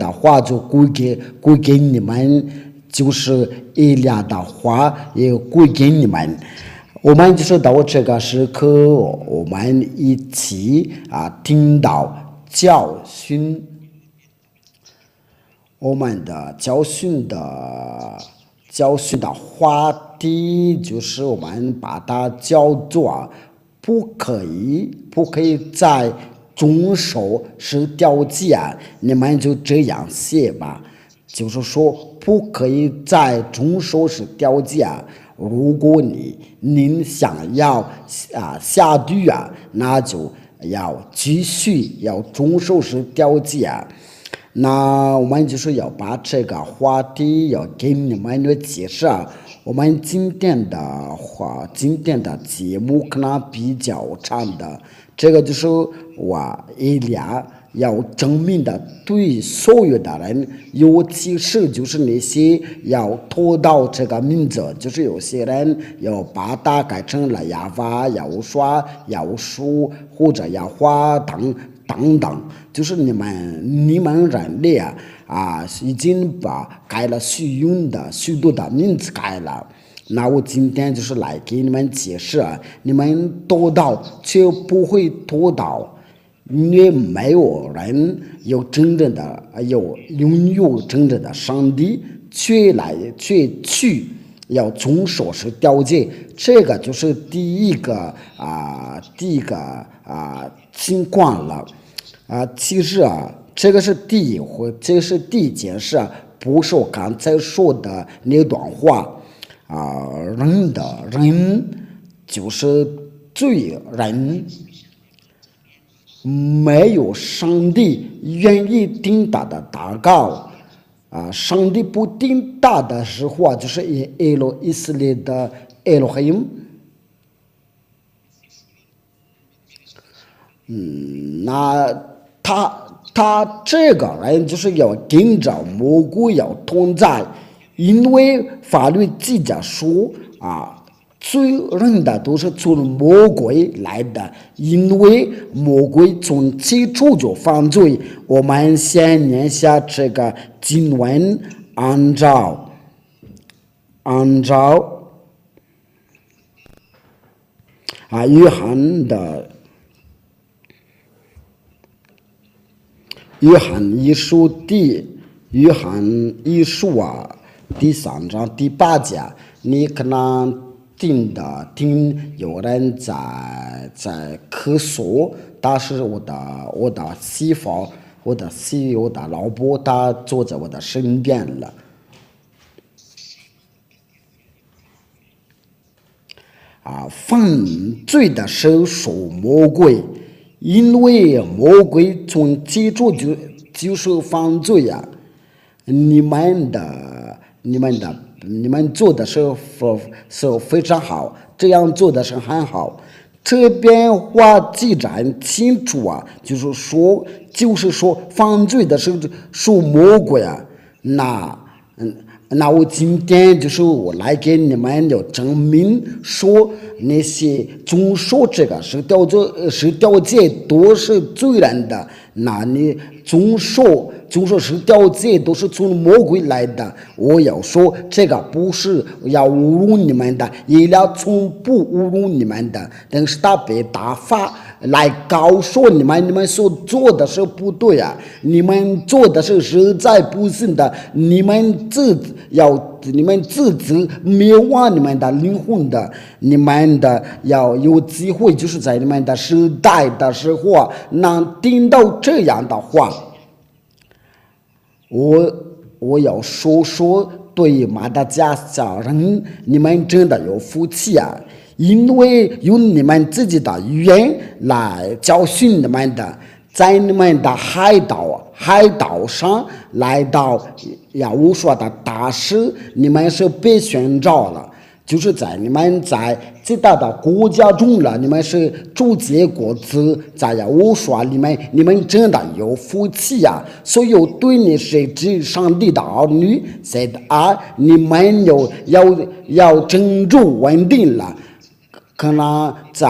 的话就归给你们，就是以利亚的话也归给你们。我们就是到这个时刻，我们一起听到教训。我们的教训的话题就是我们把它叫做不可以在遵守是条件，你们就这样写吧，就是说不可以在遵守是条件。如果您想要下地那就要继续要遵守是条件。那我们就是要把这个话题要给你们的解释。我们今天的节目可能比较长的，这个就是我以利亚要证明的对所有的人，尤其是就是那些要拖到这个名字，就是有些人要把它改成了亚法、亚乌刷、亚乌书或者亚花等等，就是你们人类已经把改了许多的名字改了。那我今天就是来给你们解释，你们拖到却不会拖到，因为没有人拥有真正的上帝，却去要遵守是条件，这个就是第一个情况了。其实这个是第一件事，不是我刚才说的那段话。人就是罪人，没有上帝愿意听他的祷告。上帝不听他的时候，就是以色列的耶路黑姆。那他这个人就是要跟着魔鬼要同在，因为法律记着说罪人的都是从魔鬼来的，因为魔鬼从起初就犯罪。我们先念下这个经文，按照约翰一书第3章第8节，你可能听有人在咳嗽，但是我的媳妇，我的老婆，她坐在我的身边了。犯罪的是属魔鬼，因为魔鬼从起初就是犯罪你们做的是非常好，这样做的是很好。这边话记得很清楚就是说犯罪的是属魔鬼那我今天就是我来给你们要证明说，那些遵守这个是条件都是罪人的，那你遵守是条件都是从魔鬼来的。我要说这个不是要侮辱你们的，也要从不侮辱你们的，但是他被打发来告诉你们所做的是不对你们做的是实在不行的，你们自己灭亡你们的灵魂的，你们的要有机会，就是在你们的时代的时候能听到这样的话。我要说对马达加斯加人，你们真的有福气因为用你们自己的语言来教训你们的，在你们的海岛上来到亚乌说的大使，你们是被选召了，就是在你们在最大的国家中了，你们是主结果子，在亚乌说里面，你们真的有福气所有对你是指上帝的儿女，你们要珍住稳定了。可能在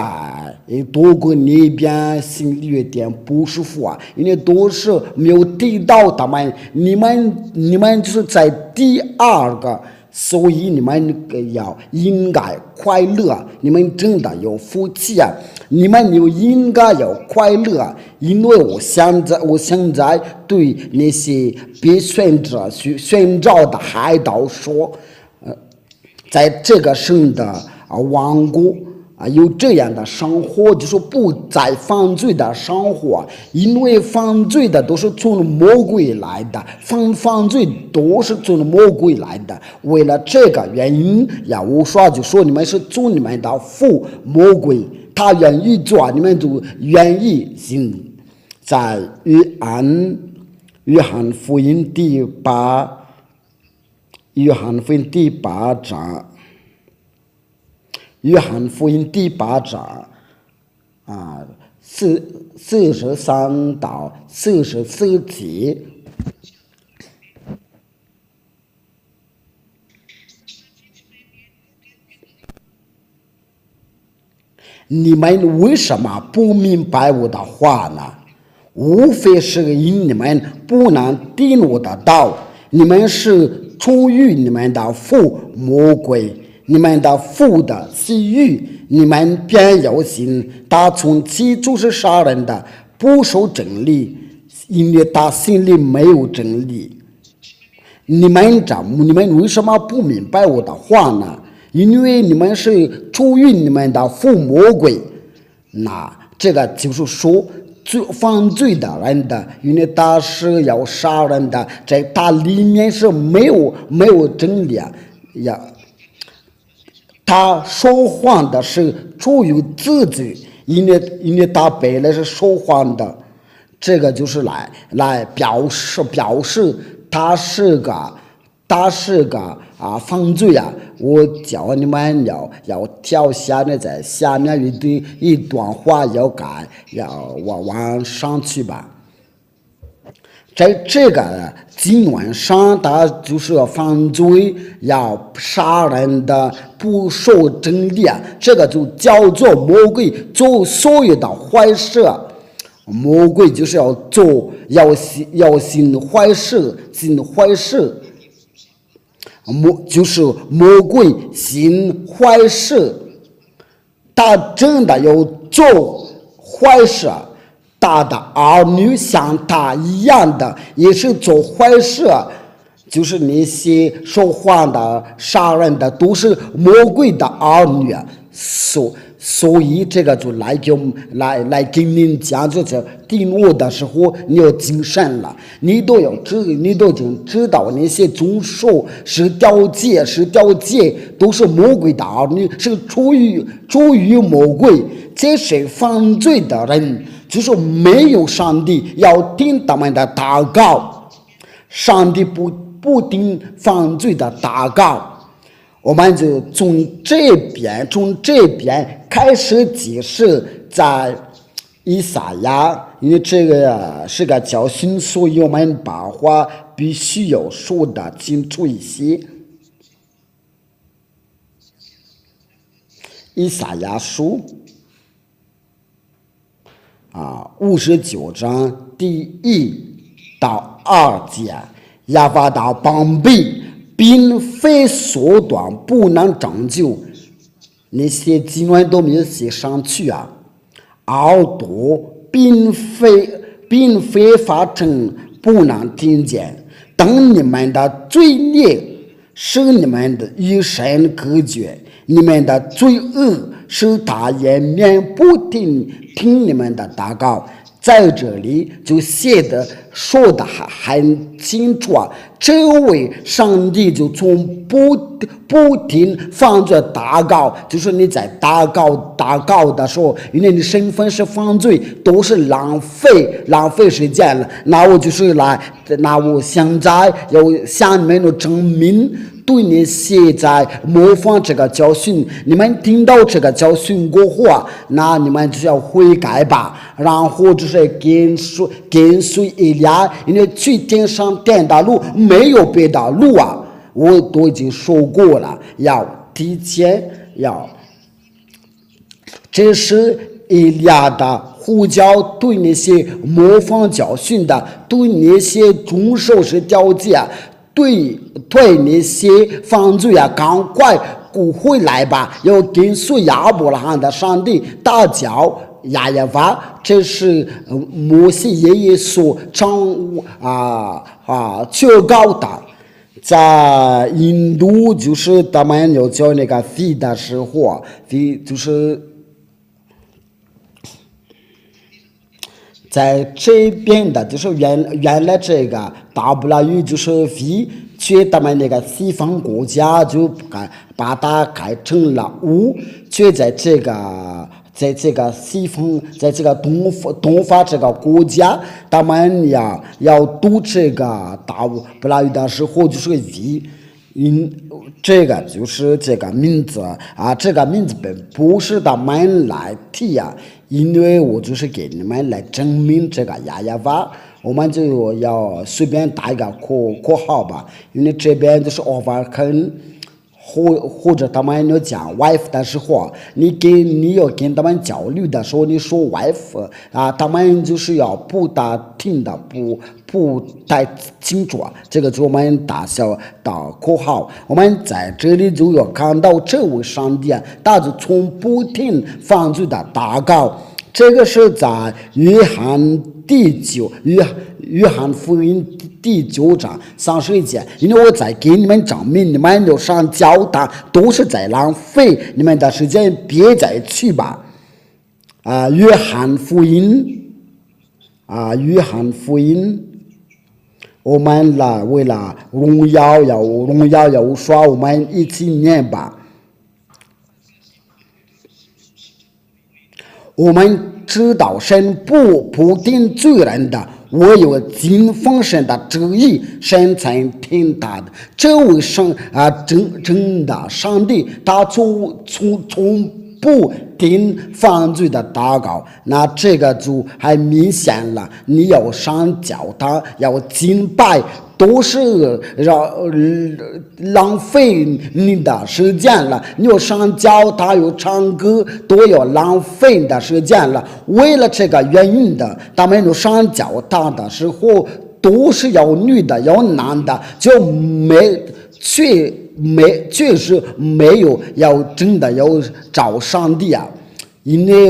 多过那边心里有点不舒服啊，因为都是没有得到他们，你们就是在第二个，所以你们应该快乐，你们真的有福气啊，你们就应该要快乐，因为我现在对那些被选召的海盗说，在这个神的王国。有这样的生活，就是不再犯罪的生活，因为犯罪的都是从魔鬼来的，犯罪都是从魔鬼来的。为了这个原因呀，我就说你们是从你们的父魔鬼，他愿意做，你们就愿意行。在约翰福音第八章。约翰福音第8章43到44节，你们为什么不明白我的话呢？无非是因你们不能听我的道，你们是出于你们的父魔鬼。你们的父的私欲，你们便要信，他从起就是杀人的，不守真理，因为他心里没有真理。你们为什么不明白我的话呢？因为你们是出于你们的父魔鬼。那这个就是说，犯罪的人的，因为他是要杀人的，在他里面是没有真理呀。他说谎的是出于自己，因为他本来是说谎的，这个就是来表示他是个犯罪啊！我叫你们要跳下面，在下面一段话要往上去吧。在这个经文上，他就是犯罪，要杀人的，不守真理，这个就叫做魔鬼做所有的坏事。魔鬼就是要行坏事，就是魔鬼行坏事，他真的要做坏事。他的儿女像他一样的也是做坏事，就是那些说谎的、杀人的都是魔鬼的儿女，所以这个就来跟您讲，就是听我的时候你要谨慎了，你都已经知道那些遵守十条戒都是魔鬼的儿女，是出于魔鬼。这些犯罪的人就是没有上帝要听他们的祷告，上帝不听犯罪的祷告。我们就从这边开始解释，在以赛亚，因为这个是个教训，所以我们把话必须要说的清楚一些。以赛亚书59章第1到2节，耶和华的膀臂并非缩短，不能拯救。那些经文都没有写上去啊。耳朵并非发成，不能听见。等你们的罪孽使你们的与神隔绝，你们的罪恶使他也免不听你们的祷告。在这里就写的说的很清楚啊，这位上帝就从不听犯罪祷告，就是你在祷告的时候，因为你身份是犯罪，都是浪费时间了。那我现在要向你们证明，对你现在模仿这个教训，你们听到这个教训过后啊，那你们就要悔改吧，然后就是跟随以利亚，因为去天上天的路没有别的路啊，我都已经说过了，要提前要这是以利亚的呼叫，对那些模仿教训的，对那些遵守是条件，对那些犯罪赶快归回来吧，要跟随亚伯拉罕的上帝大叫亚耶法。这是摩西爷爷所最高的。在印度就是他们要叫那个feed的时候，就是在这边的，就是原来这个W就是feed，却他们那个西方国家就把它改成了5，却在这个西方，在这个东方这个国家，他们要读这个W的时候就是V，这个就是这个名字这个名字不是他们来提因为我就是给你们来证明这个亚耶法，我们就要随便打一个括号吧，因为这边就是 overcome。或者他们要讲 wife 的时候，你要跟他们交流的时候，你说 wife 他们就是要不大听的，不太清楚，这个就我们打小的括号。我们在这里就要看到这位上帝他就从不听犯罪的祷告。这个是在约翰福音第9章31节，因为我在给你们证明，你们要上教堂都是在浪费你们的时间，别再去吧。约翰福音，我们为了荣耀要说，我们一起念吧。我们知道神不定罪人的，我有尽奉神的旨意，神才听他的。这位真的上帝，他从不听犯罪的祷告，那这个就还明显了。你要上教堂，要敬拜，都是浪费你的时间了。你要上教堂，要唱歌，都要浪费你的时间了。为了这个原因的，他们要上教堂的时候，都是要女的，要男的，就确实没有要真的要找上帝因为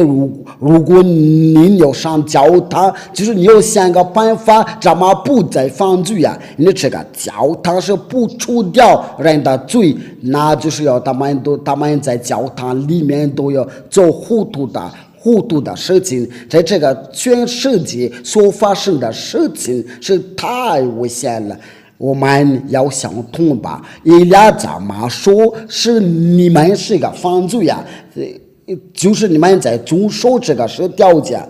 如果你要上教堂，就是你要想个办法怎么不再犯罪因为这个教堂是不除掉人的罪，那就是要他们在教堂里面都要做糊涂的事情，在这个全世界所发生的事情是太危险了。我们要想通吧，以利亚怎么说是你们是个犯罪就是你们在遵守这个是条件，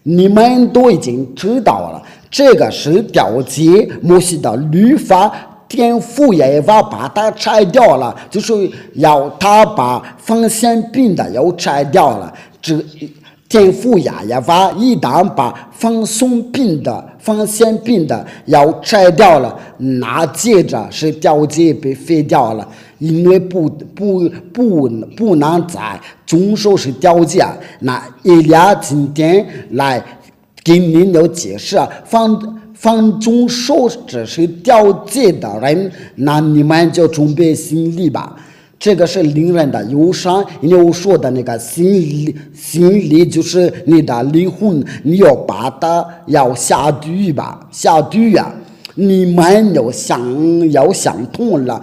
你们都已经知道了，这个是条件，摩西的律法，天父也把它拆掉了，就是要他把放线饼的要拆掉了，天父也把一旦把放线饼的要拆掉了，那接着是条件被废掉了，因为不能再遵守是条件。那以利亚今天来给你要解释放遵守这是条件的人，那你们就准备心理吧。这个是令人的忧伤，因为我说的那个心理就是你的灵魂，你要把它要下地狱吧，下地狱你们要想通了，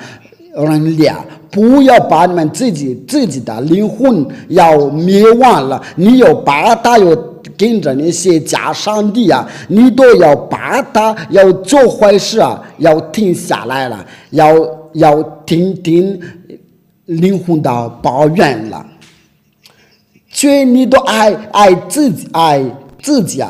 人类不要把你们自己的灵魂要灭亡了，你要把它要跟着那些假上帝你都要把它要做坏事要停下来了，要听灵魂的抱怨了，却你都爱自己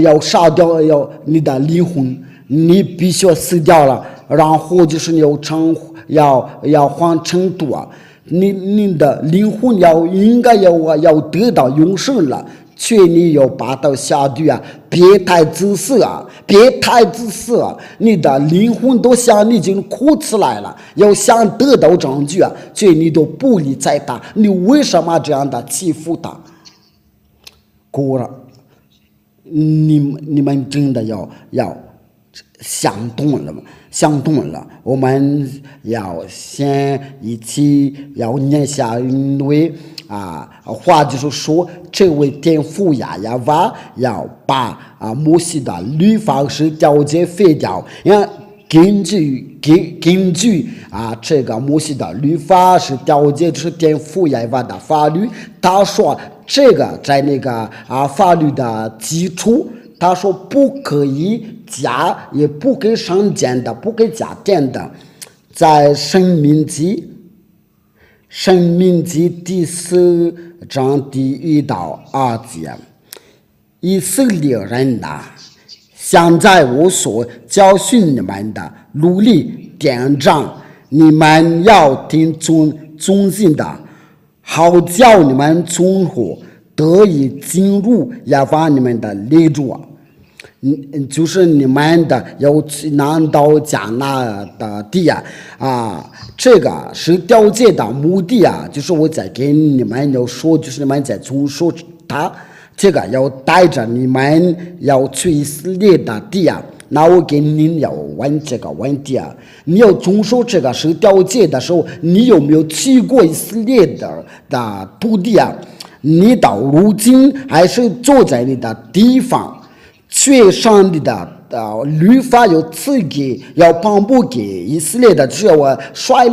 要杀掉你的灵魂，你必须要死掉了，然后就是你要换程度你的灵魂应该要得到永生了，劝你要把到下地啊，别太自私啊，别太自私啊！你的灵魂都想你已经哭起来了，要想得到证据啊，劝你都不理睬他，你为什么这样的欺负他？果然，你们真的要想通了吗？想通了，我们要先一起要念下因为话就是说，这位天父亚娃要把摩西的律法是调解废掉，根据这个摩西的律法是调解，就是天父亚娃的法律。他说这个在那个法律的基础。他说不可以加，也不可以上减的，不可以加减的。在申命记第4章第1到2节，以色列人呐，现在我所教训你们的律例典章，你们要听遵行的，好叫你们存活，得以进入耶和华你们的列祖。就是你们的要拿到迦南的地这个是调解的目的就是我在给你们要说，就是你们在遵守它，这个要带着你们要去以色列的地那我给您要问这个问题你要遵守这个是调解的时候，你有没有去过以色列的土地你到如今还是坐在你的地方。确上帝的律法要赐给，要颁布给以色列的，只要我率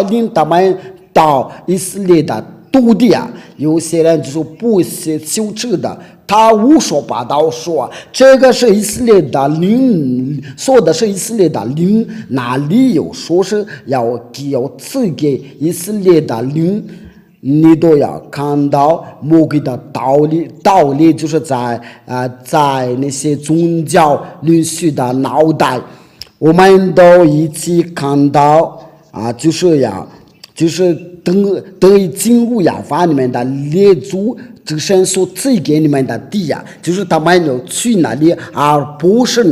领他们到以色列的土地有些人就是不羞耻的，他胡说八道说这个是以色列的灵，说的是以色列的灵，哪里有说是要赐给以色列的灵？你都要看到魔鬼的道理就是在那些宗教领袖的脑袋，我们都一起看到就是得以进入耶和华你们的列祖之神所赐给你们的地就是他们要去那里，而不是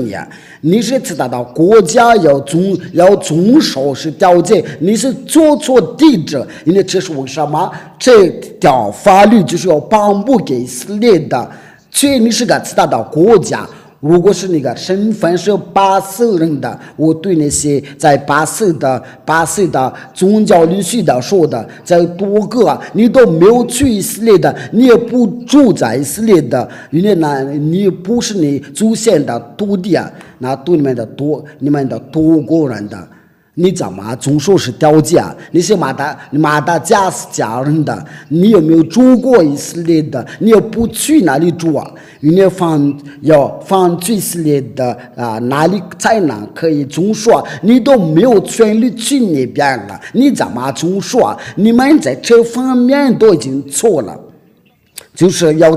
你是知道的国家要遵守是调解，你是做错地址，因为这是为什么？这条法律就是要颁布给以色列的，确你是个知道的国家。如果是那个身份是巴色人的，我对那些在巴色的宗教领袖的说的，在多个你都没有去以色列的，你也不住在以色列的，因为你不是你祖先的土地那对你们的多国人的。你怎么总说是调解你是马达加斯加人的，你有没有住过以色列的？你又不去哪里住因为放去以色列的哪里才能可以总说你都没有权利去那边了，你怎么总说你们在这方面都已经错了，就是要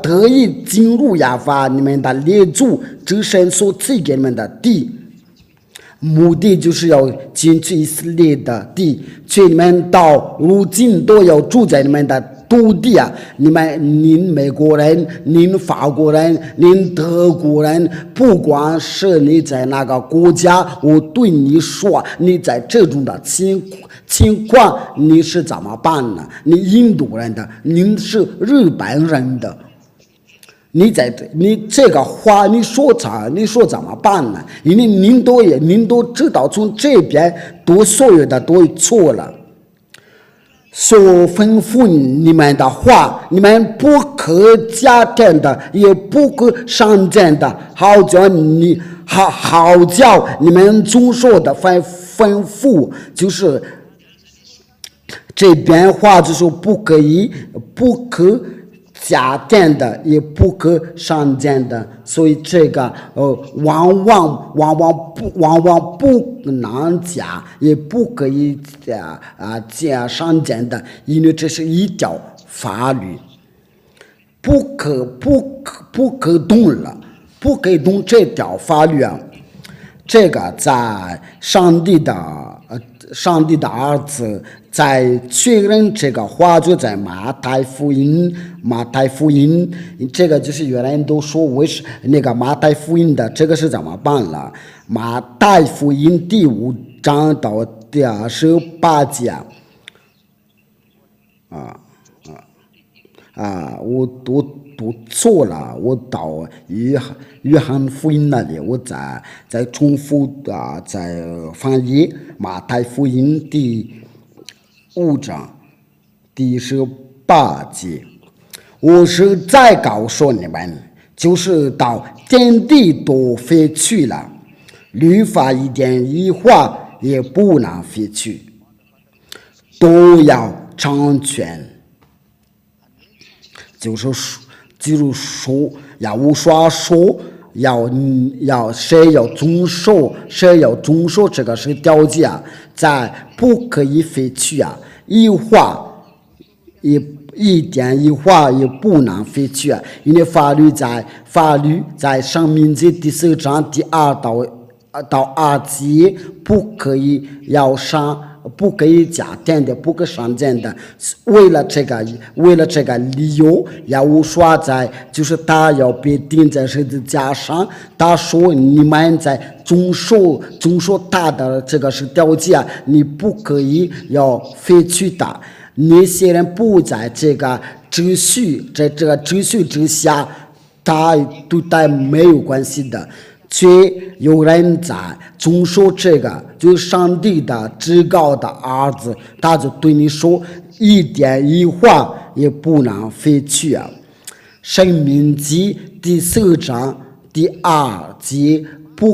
得以进入耶和华你们的列祖之神所赐给你们的地。目的就是要进去以色列的地，劝你们到如今都要住在你们的土地您美国人，您法国人，您德国人，不管是你在哪个国家，我对你说，你在这种的情况你是怎么办呢？你印度人的，您是日本人的。你这个话你说怎么办呢？因为您都知道从这边所有的都错了，所吩咐你们的话，你们不可加减的，也不可上减的，好叫你们遵守的吩咐，就是这边话就是不可加减的，也不可上减的，所以这个往往不能加，也不可以加上减的，因为这是一条法律，不可动了，不可以动这条法律这个在上帝的上帝的儿子在确认这个话，就在马太福音，这个就是原来人都说为是那个马太福音的，这个是怎么办了？马太福音第5章到第28节我读错了，我到约翰福音那里，我再重复再翻译马太福音第5章第18节。我是再告诉你们，就是到天地都废去了，律法一点一画也不能废去，都要成全。就是说，要说谁要遵守这个是条件，在不可以废去一点一画也不能废去因为法律在申命记第4章第2到2节不可以不可以加添的，不可上减的。为了这个理由，要说就是他要被钉在十字架上。他说你们在遵守他的这个是条件，你不可以要废去他。那些人不在这个秩序之下，他对他没有关系的。却有人在遵守这个，就是上帝的至高的儿子，他就对你说，一点一画也不能废去申命记第4章第2节，不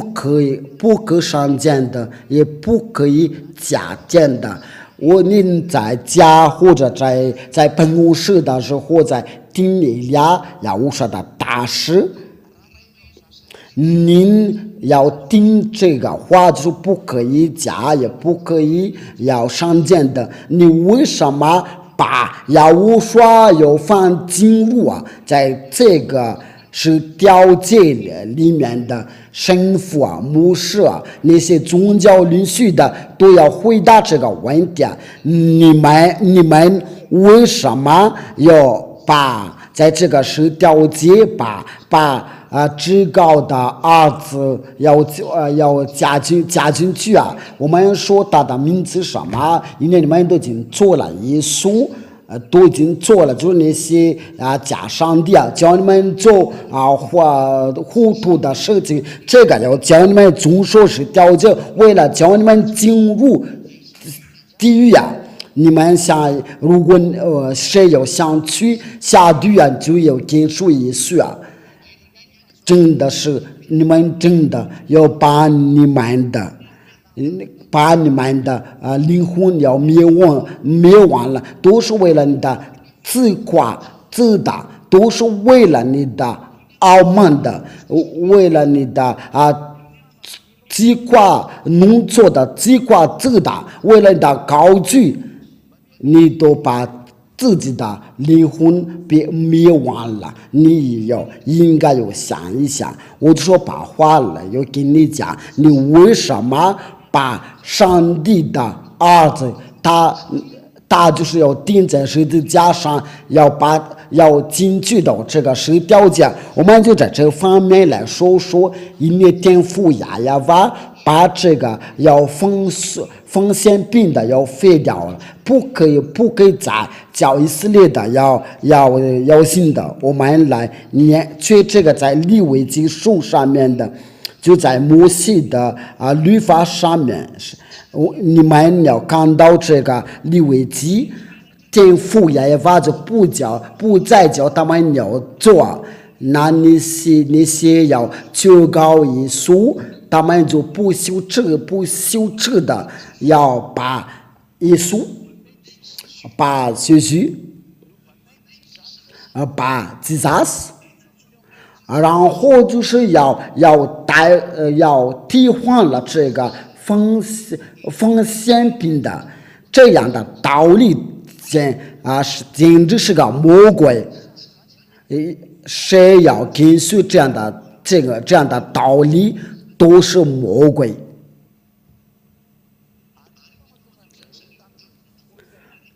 可上减的，也不可以加减的。您在家或者在办公室的时候，或在厅里要说的大事。您要听这个话，就是不可以加，也不可以要上减的。你为什么把要说要放进入在这个是条件里面的神父牧师那些宗教领袖的都要回答这个问题。你们为什么要把在这个是条件把至高的儿子要加进去我们说他的名字什么？因为你们都已经做了耶稣，都已经做了，就是那些假上帝教你们做糊涂的事情，这个要教你们遵守是条件，为了教你们进入地狱你们想，如果谁要想去下地狱就要接受耶稣真的是你们真的要把你们的灵魂要灭亡了，都是为了你的自夸自大，都是为了你的傲慢的，为了你的自夸弄错的自夸自大，为了你的高举，你都把自己的灵魂被灭亡了。你应该要想一想，我就说把话了要跟你讲，你为什么把上帝的儿子他就是要钉在十字架上，要进去到这个十条件。我们就在这方面来说说，因为天父亚娃把这个要封线病的要废掉了，不可以再叫以色列的要信的。我们来念这个在利未记书上面的，就在摩西的律法上面，你们要看到这个利未记，天父亚娃就不再叫他们要做，那些要求告耶稣，他们就不羞耻的要把耶稣把学习把自杀死，然后就是要替换了这个封线病的这样的道理，简直是个魔鬼。谁要跟随这样的道理，都是魔鬼。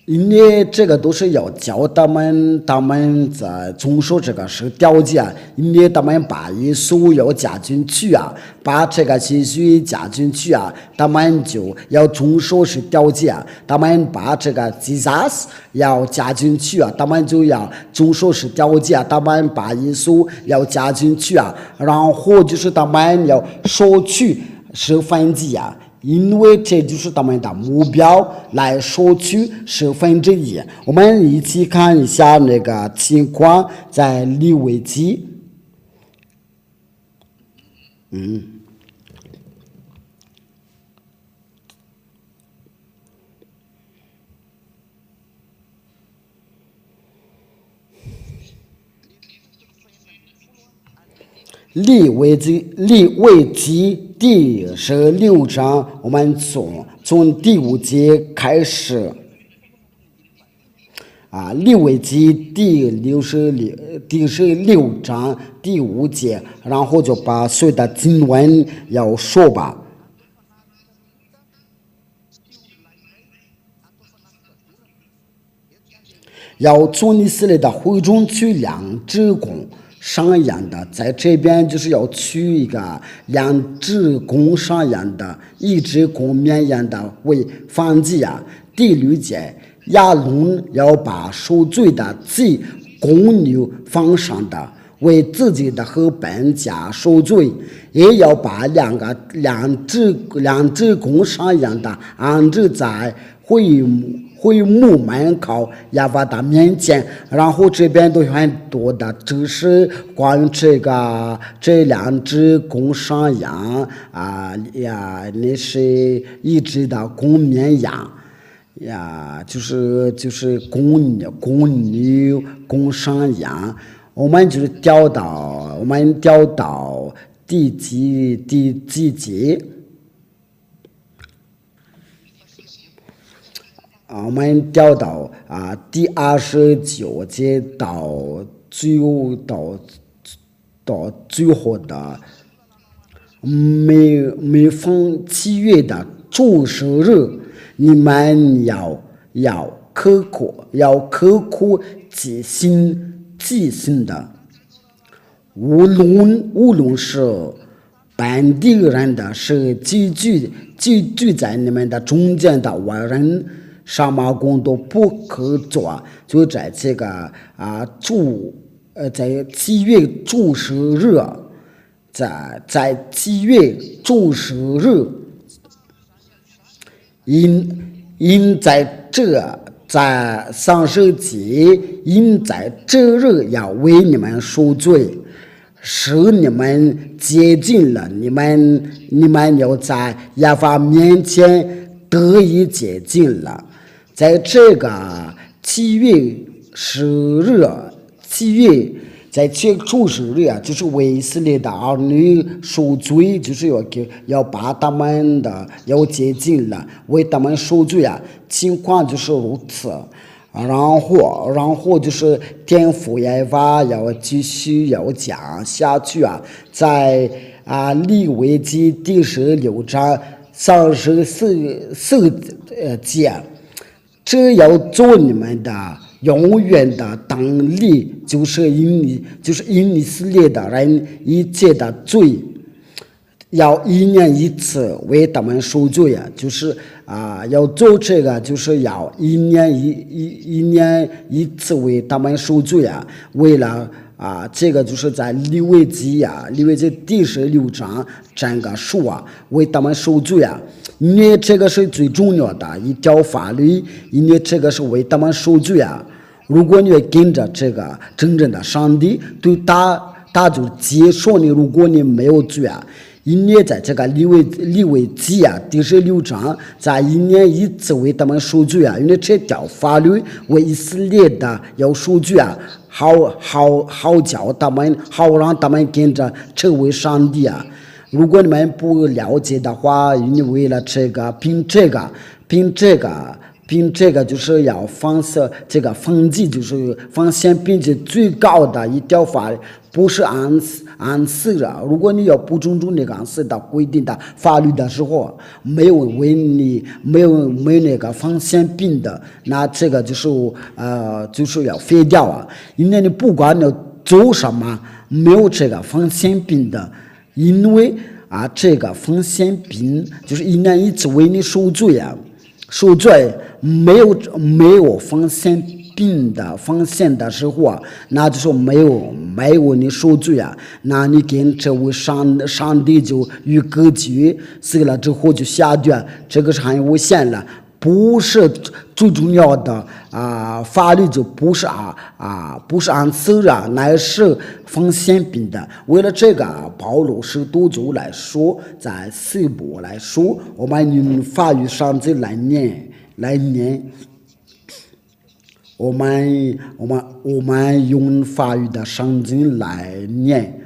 因为这个都是要教他们在遵守这个是条件，因为他们把耶稣要加进去啊，把这个情绪加进去啊，他们就要遵守是条件，他们把这个 Jesus 要加进去啊，他们就要遵守是条件，他们把耶稣要加进去啊，然后就是他们要收取十分之一啊。因为这就是他们的目标，来收取1/10。我们一起看一下那个情况，在利未记，利未记第16章，我们从第5节开始啊，利未记第16章第5节，然后就把所有的经文要说吧。要从以色列的会中取2只公上样的，在这边就是要取一个2只公上样的，1只公绵羊的为燔祭啊。第6节，亚伦要把赎罪的祭公牛放上的，为自己的和本家赎罪，也要把两只公上样的安置在会幕门口亚法的面前，然后这边都有很多的知识关于这2只公山羊啊呀，那是1只的公绵羊呀，就是公牛、公山羊。我们调到第几节？我们调到第29节到最后的每逢7月的主日，你们要刻苦记心的，无论是本地人的，是寄居在你们的中间的外人，什么工都不可做，就在这个在7月主日，在7月主日，因在30节，因在这日要为你们赎罪，使你们接近了，你们要在亚法面前得以接近了。在这个7月10日，在这主日啊，就是为以色列的儿女赎罪，就是要把他们的要接近了，为他们赎罪啊，情况就是如此。然后就是天父耶和华要继续要讲下去啊，在利未记第16章34节，这要做你们的永远的当力，就是因以色列的人一切的罪，要1年1次为他们赎罪啊，就是要做这个，就是要一年一次为他们赎罪啊，为了这个就是在利未记第16章整个书啊，为他们赎罪啊。因为这个是最重要的一条法律，因为这个是为他们赎罪啊。如果你跟着这个真正的上帝，对他就接受你。如果你没有罪啊，因为在这个利未记第16章，在1年1次为他们赎罪啊。因为这条法律为以色列的要赎罪啊，好叫他们，好让他们跟着成为上帝啊。如果你们不了解的话，你为了这个凭这个并这个就是要防止这个防止就是防限并且最高的一条法律，不是按时啊。如果你要不尊重那个按时的规定的法律的时候，没有那个防限病的，那这个就是要废掉啊。因为你不管你做什么，没有这个防限病的，因为这个防限病就是一年一次为你受罪啊。受罪没有防限病的防限的时候啊，那就是没有你受罪啊，那你跟这位上帝就与隔绝，死了之后就下地，这个是很危险了。不是最重要的法律就不是按时啊，乃是防限病的。为了这个保罗使徒就来说，在希伯来说，我们用法语上帝来念，我们用法语的圣经来念。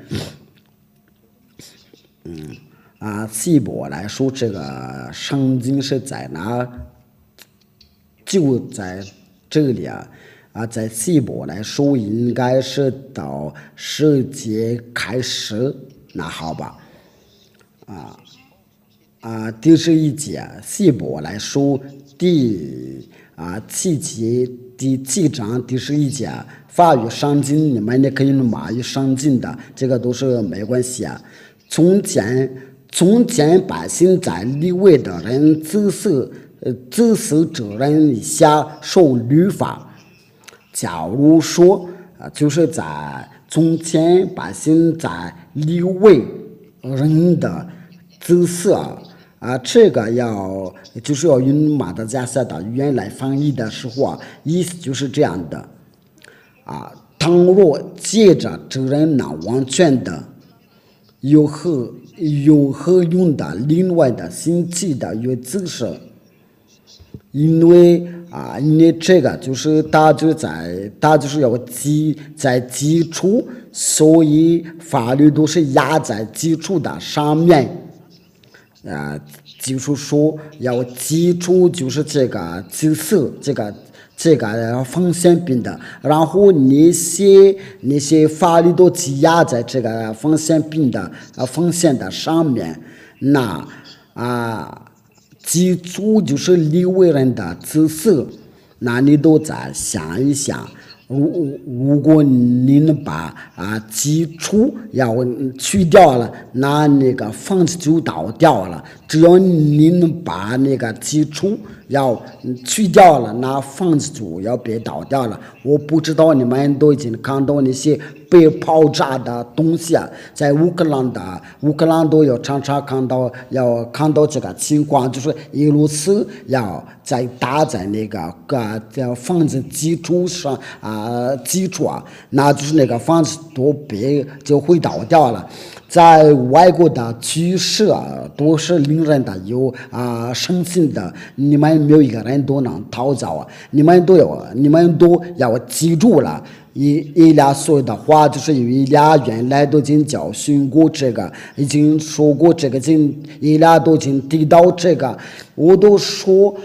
希伯来说这个圣经是在哪？就在这里在希伯来说应该是到10节开始，那好吧，第11节希伯来说第7节第7章第11节，法语圣经你们也可以用马语圣经的，这个都是没关系啊。从前百姓在利未的人自私责任以下受律法。假如说就是在从前百姓在利未人的自私这个就是要用马达加斯的语言来翻译的时候意思就是这样的倘若借着责任那完全的有何用的另外的新奇的有知识，因为这个就是它就是要在基础，所以法律都是压在基础的上面就是说要基础就是这个知识这个风险病的，然后那些法律都积压在这个风险病的风险的上面，那基础就是利未人的知识，那你都再想一想，如果你能把基础要去掉了，那个房子就倒掉了。只要你能把那个基础要去掉了，那房子就要被倒掉了。我不知道你们都已经看到那些被爆炸的东西在乌克兰都要常常看到这个情况，就是俄罗斯要在打在那个房子基础上那就是那个房子就会倒掉了。在外国的趋势都是令人的有伤心的，你们没有一个人都能逃走你们都要记住了。以俩说的话，就是以俩原来都已经教训过这个，已经说过这个，以俩都已经提到这个，我都说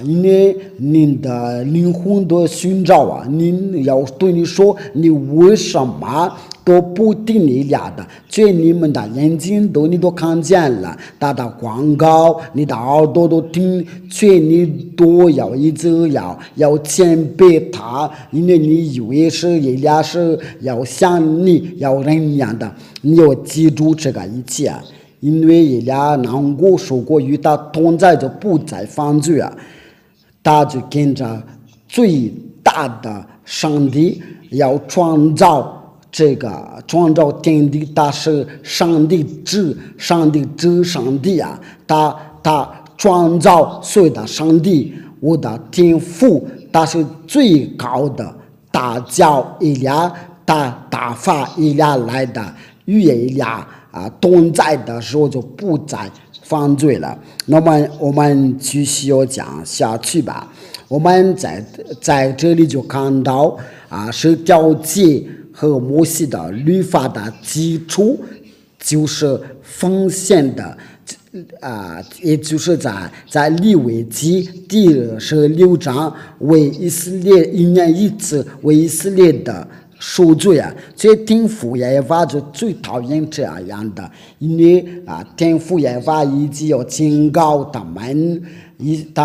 因为您的灵魂都寻找您要对你说，你为什么都不听你俩的？这你们的眼睛你都看见了，打的广告，你的耳朵都听，却你都要一直要谦卑他，因为你以为是人家是要像你要人一样的，你要记住这个一切因为人家难过受过与他同在就不再犯罪他就跟着最大的上帝要创造天地，他是上帝之上帝他创造所有的上帝，我的天父，他是最高的，他叫以利亚，他打发以利亚来的，与以利亚同在的时候就不再犯罪了。那么我们继续要讲下去吧。我们在这里就看到是条诫和摩西的律法的基础，就是奉献的也就是在利未记第16章为以色列一年一次为以色列的赎罪啊，所以天父耶和华就最讨厌这样的，因为天父耶和华已经要警告他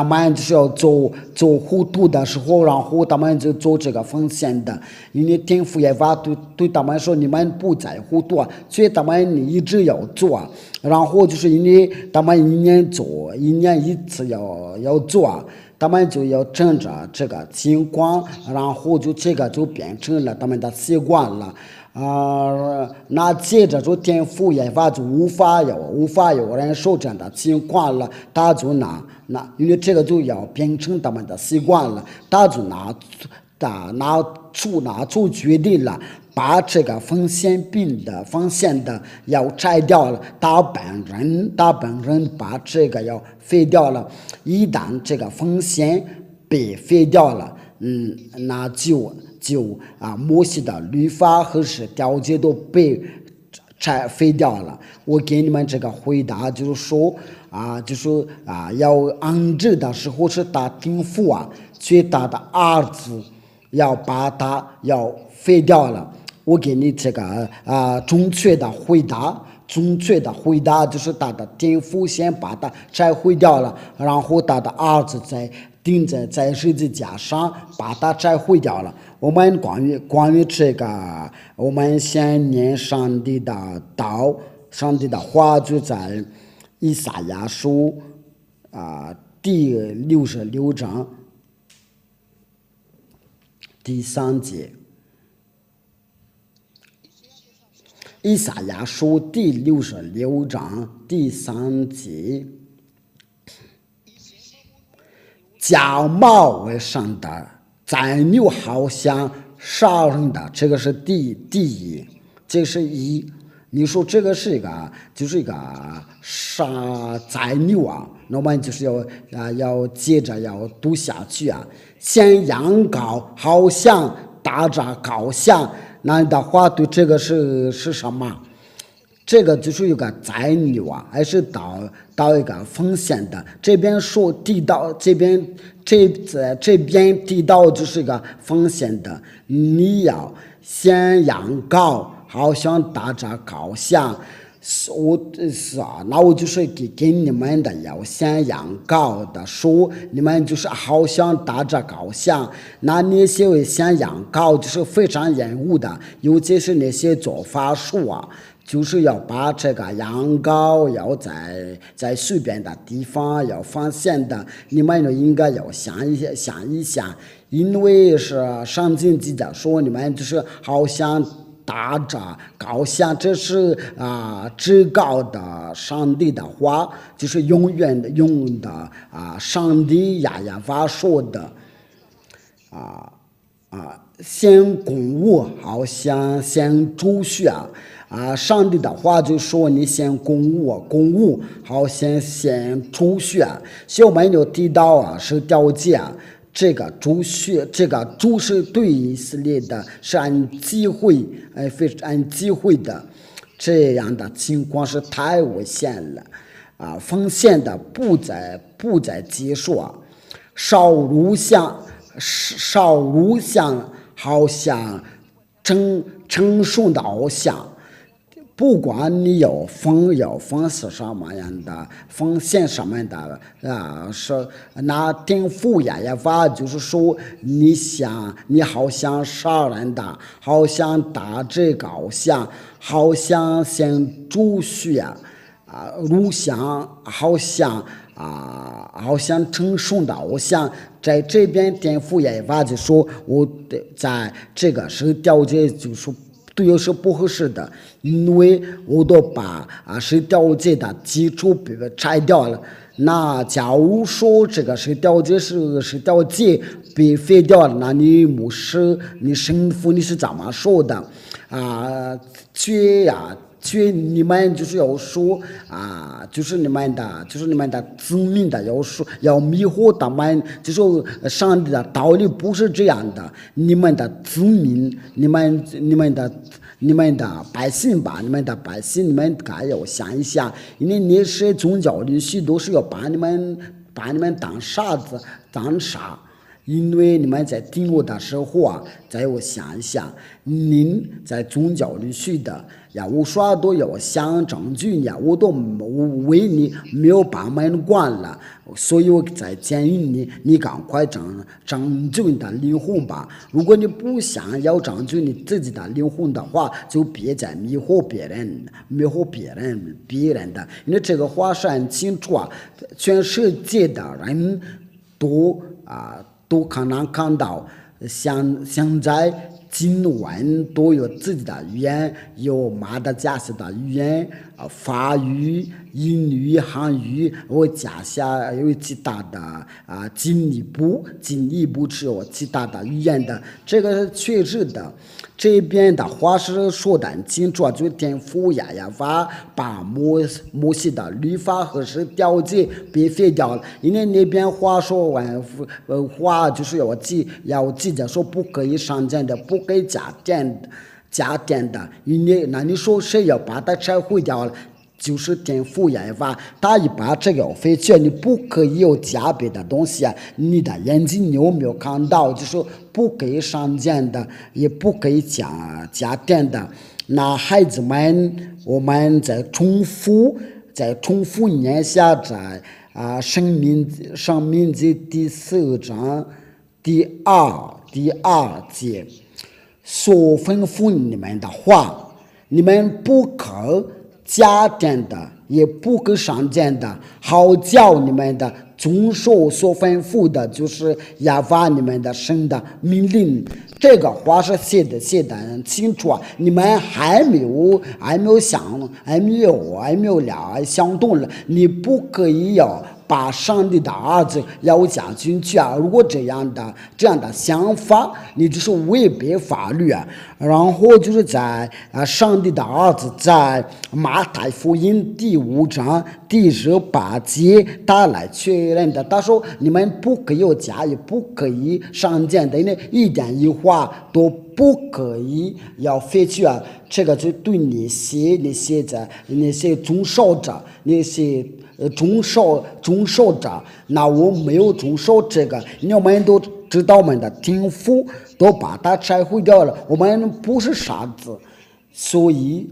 们就是要做糊涂的时候，然后他们就做这个奉献的，因为天父耶和华对他们说你们不在糊涂啊，所以他们一直要做啊，然后就是因为他们一年一次要做啊。他们就要趁着这个情况，然后就这个就变成了他们的习惯了。那接着就天父耶和华就无法有人受这样的情况了，他就因为这个就要变成他们的习惯了，他就拿出决定了，把这个奉献的要拆掉了，他本人把这个要废掉了。一旦这个奉献被废掉了，那就摩西的律法和是条件都被废掉了。我给你们这个回答就是说要安置的时候是他天父所他的儿子要把它要废掉了。我给你这个正确的回答就是他的天父先把它拆毁掉了，然后他的儿子钉在十字架上把它拆毁掉了。我们关于这个，我们先念上帝的道，上帝的话就在以赛亚书第66章第3节。以赛亚书第66章第3节，假冒为善的宰牛好像杀人的，这个是第一，这是一。你说这个是就是一个杀宰牛啊，那么就是要接着要读下去啊。先羊羔好像打着羔相，那的话对这个是什么？这个就是一个宰牛啊，还是到一个奉献的？这边说地道，这边地道就是一个奉献的。你要先羊羔，好像打着羔相。那我就是给你们的要先羊羔的说，你们就是好像打着羔相，那些先羊羔就是非常厌恶的，尤其是那些做法术就是要把这个羊羔要在随便的地方要放献的，你们应该要想一想，因为是上经记载说你们就是好像打着羔相，这是至高的上帝的话，就是永远的用的上帝耶和华说的先供物，好像先猪血上帝的话就说你先供物，好像先猪血。所以我们有提到是条件这个猪血，这个猪是对以色列的是按机会的，这样的情况是太危险了奉献的不再结束少如像好像称颂的偶像。不管你要奉是什么样的奉献什么的是那天父耶和华就是说你好像杀人的，好像打这个偶像，好像献猪血如像好像称颂的偶像，在这边天父耶和华就说我在这个是条件就说对又是不合适的，因为我都把是条件的基础被拆掉了。那假如说这个是条件被废掉了，那你牧师你神父你是怎么说的你们就是要说就是你们的子民的要说要迷惑他们，就说上帝的道理不是这样的，你们的子民，你们的你们的百姓吧，你们的百姓，你们该要想一想，因为那些宗教领袖都是要把你们当傻子当傻。因为你们在听我的时候啊，再要想一想，您在宗教里去的呀，我说都要想证据呀，我都为你没有把门关了，所以我在建议你赶快拯救你的灵魂吧。如果你不想要拯救你自己的灵魂的话，就别再迷惑别人的，因为这个话是很清楚啊，全世界的人都可能看到，现在今晚都有自己的语言，有马达加斯的语言，法语、英语、韩语，我加下有其他的进一步是有其他的语言的，这个是确实的。这边的话是说的很清楚，就天父亚法把摩西的律法和是条件别废掉了，因为那边话说完话就是要记着说不可以上谏的，不可以加点的，因为那你说谁要把它拆毁掉了？就是天父亚法，他一把这个废去，你不可以有加别的东西啊！你的眼睛你有没有看到？就是不可以上谏的，也不可以加点的。那孩子们，我们再重复念下在申命记第4章第二节，所吩咐你们的话，你们不可加点的，也不可上谏的，好叫你们的遵守所吩咐的，就是亚法你们的神的命令。这个话是写的很清楚啊！你们还没有想动了，你不可以要把上帝的儿子要加进去啊！如果这样的想法，你就是违背法律啊！然后就是在上帝的儿子在马太福音第5章第18节，他来确认的。他说：“你们不可以加，也不可以上谏的，因为一点一话都不可以要废去啊！这个就对那些遵守者，那些遵守者，那我没有遵守这个，你们都知道我们的天父都把它拆毁掉了，我们不是傻子，所以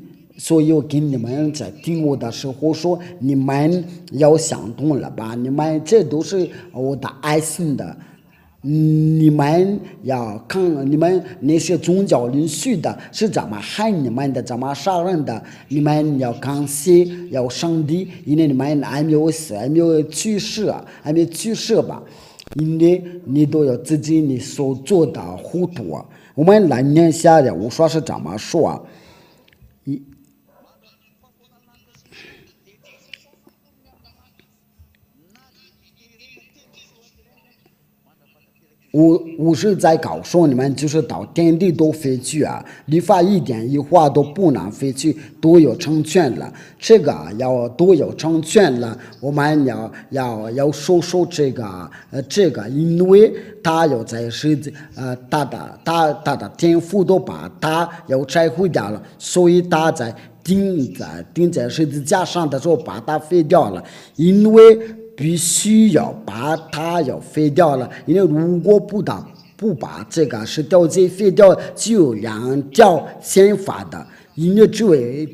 我给你们在听我的时候说，你们要想通了吧？你们这都是我的爱心的。你们要看你们那些宗教领袖的是怎么害你们的，怎么杀人的，你们要感谢要上帝，因为你们还没有死，还没有去世吧，因为你都要自己你所做的糊涂啊。我们来念下来，我说是怎么说啊？我是在告诉你们，就是到天地都废去啊，律法一点一话都不能废去，都有成全了。这个都有成全了，我们要说这个，因为他要在他的天父都把他要拆毁掉了，所以他在钉在十字架上的时候把它废掉了，因为必须要把它要废掉了，因为如果不把这个是条件废掉，只有2条宪法的，因为只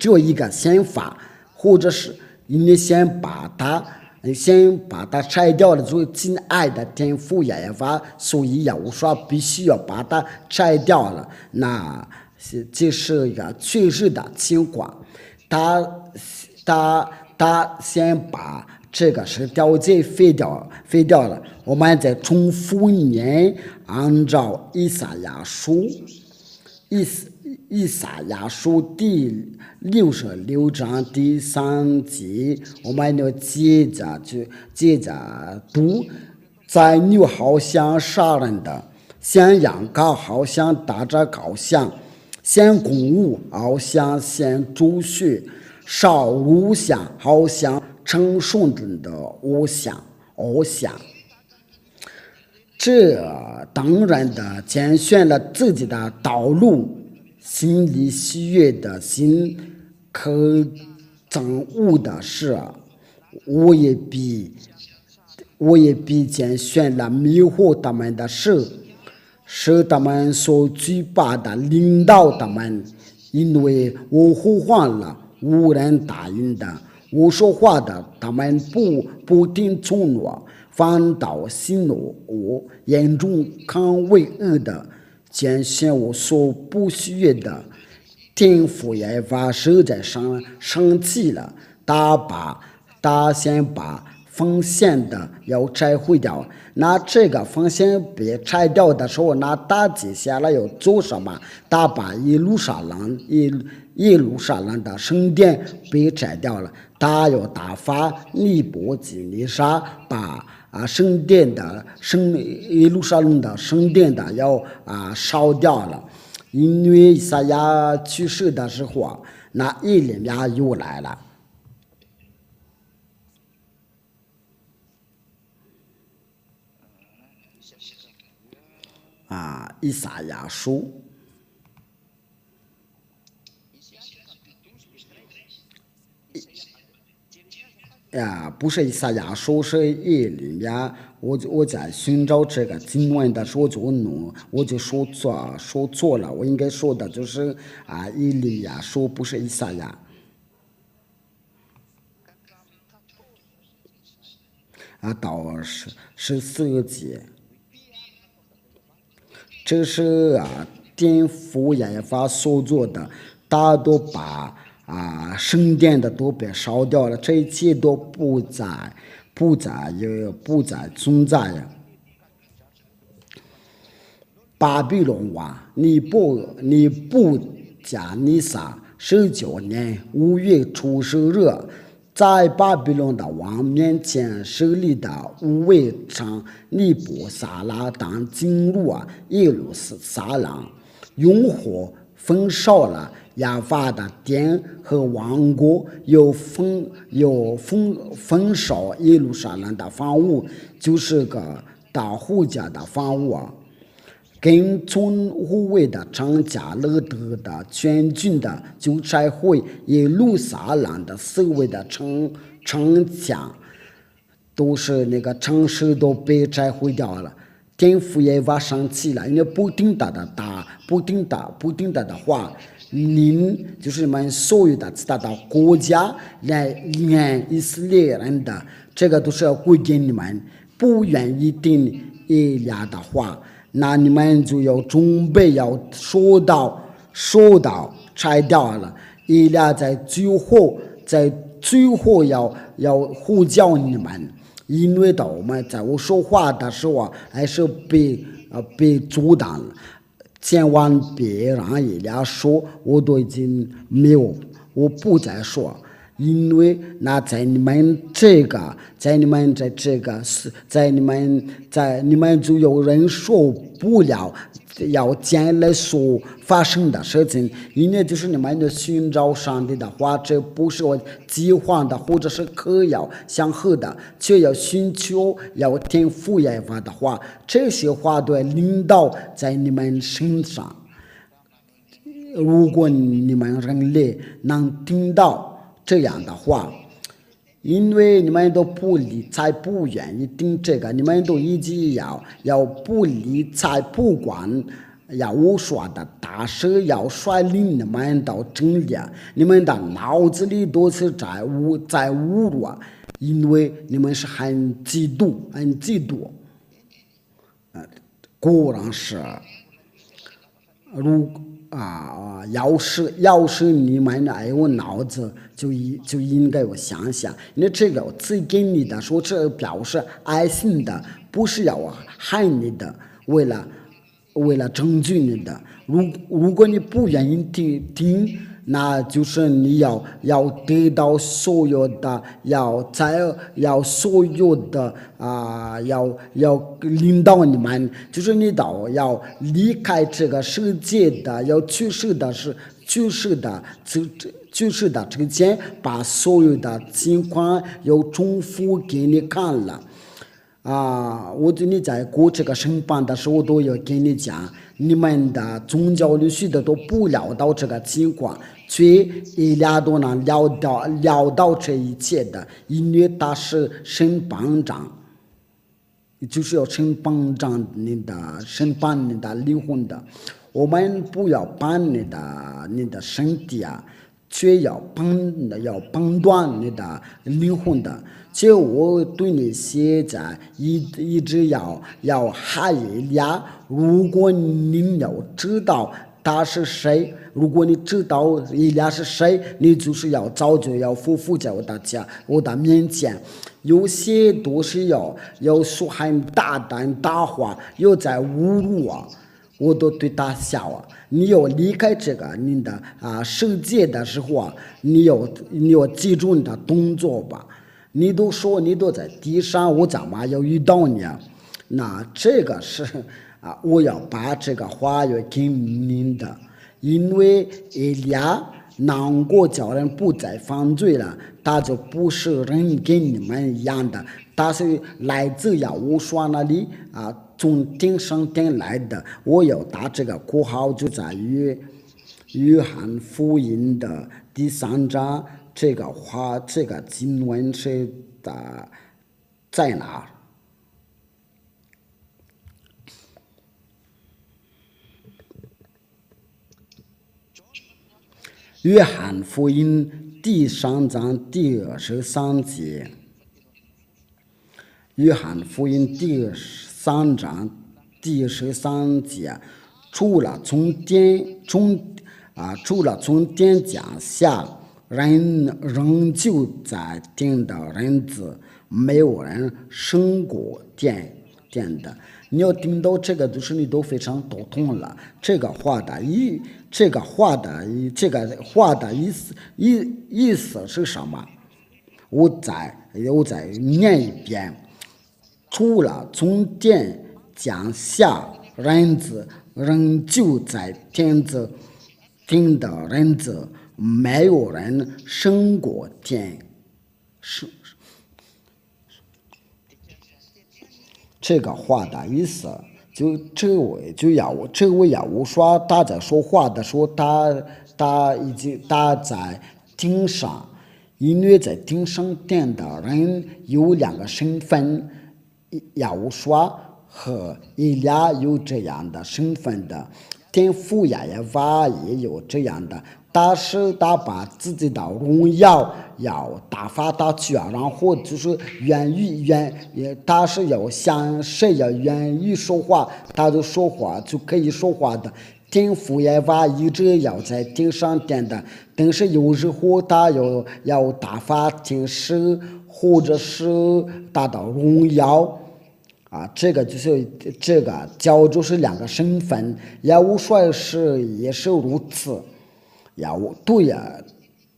有一个宪法，或者是因为先把它拆掉了，就亲爱的天父亚法，所以我说必须要把它拆掉了，那这是一个确实的情况，他先把这个是条件废掉了，我们再重复念，按照以赛亚书第66章第3节，我们要接着读，宰牛好像杀人的，献羊羔好像打着羔羊，献公物好像献猪血，烧乳香好像称颂的偶像。这当然的拣选了自己的道路，心里喜悦的心可憎恶的事，我也必拣选了迷惑他们的事，使他们所惧怕的领导他们，因为我呼唤了，无人答应的。我说话的，他们不听从我，反倒息怒我，眼中看为恶的，拣选我所不喜悦的。天父耶和华实在生气了，他先把奉献的要拆毁掉。那这个奉献被拆掉的时候，那他接下来要做什么？他把耶路撒冷的圣殿被拆掉了，他要打发尼布甲尼撒把耶路撒冷的圣殿的要烧掉了。因为以赛亚去世的时候，那以利亚又来了。以赛亚书不是以赛亚书，是以利亚。我在寻找这个经文的时候我就说错了，我应该说的就是以利亚书，不是以赛亚。到14节，这是颠覆耶和华所做的，他都把圣殿的都被烧掉了，这一切都不再存在了。巴比伦王尼布甲尼撒19年5月初10日，在巴比伦的王面前设立的五位长尼布撒拉当进入耶路撒冷，用火焚烧了亚法的殿和王国，又焚烧耶路撒冷的房屋，就是个大户家的房屋。跟从护卫的张加勒德的全军的就拆毁耶路撒冷的4围的城墙，都是那个城市都被拆毁掉了。天父耶和华生气了，因为不听他的话，就是你们所有的其他的国家来按以色列人的，这个都是要归给你们，不愿意听以利亚的话。那你们就要准备要说到拆掉了。以利亚在最后要呼叫你们，因为我们在我说话的时候还是被阻挡了。千万别让以利亚说我都已经没有，我不再说。因为那在你们就有人受不了要将来所发生的事情，因为就是你们的寻找上帝的话，这不是我计划的或者是可要相合的，却要寻求要听父耶和华的话，这些话都要领导在你们身上。如果你们人类能听到这样的话，因为你们都不理睬，不愿意听这个，你们都一直要不理睬，不管要我说的大事，要率领你们到真理，你们的脑子里都是在侮辱，因为你们是很嫉妒。果然是，要是你们还有脑子，就应该有想想，你这个赐给你的说这表示爱心的，不是要害你的，为了拯救你的。如果你不愿意听，那就是你要得到所有的，要所有的要领导你们，就是你要离开这个世界的，要去世的之前，把所有的情况要重复给你看了。我对你在过这个审判的时候都要跟你讲，你们的宗教里许多都不料到这个情况，却一俩都能料到这一切的，因为他是审判长。就是要审判你的灵魂的。我们不要把你的身体却要判断你的灵魂的。所以我对你现在一直要喊一下，如果你要知道他是谁，如果你知道伊利亚是谁，你就是要早就要匍匐在我的面前。有些都是要说很大胆大话，又在侮辱我都对他笑你要离开这个你的世界的时候你要记住你的动作吧。你都说你都在地上，我怎么要遇到你那这个是我要把这个话要给您的，因为以利亚难过叫人不再犯罪了，他就不是人跟你们一样的，他是来自亚乌刷那里从天上天来的。我要打这个括号就在于约翰福音的第3章，这个话这个经文是在哪？约翰福音第3章第23节。约翰福音第3章第13节，除了从天降下，人仍旧在天的人子，没有人升过天的。你要听到这个就是你都非常头痛了。这个话的意思是什么？我再念一遍。除了从天降下，人子仍旧在天的人子，没有人升过天。这个话的意思，这位亚乌刷他在说话的时候，他在天上，因为在天上天的人有2个身份，亚乌刷和以利亚有这样的身份的，天父亚耶娃也有这样的。他把自己的荣耀要打发他去然后就是他是要向谁要愿意说话，他就说话就可以说话的。天父耶娃一直要在天上天的，但是有时候他要打发天使或者是他的荣耀这个就是这个叫做是2个身份。亚乌刷也是如此。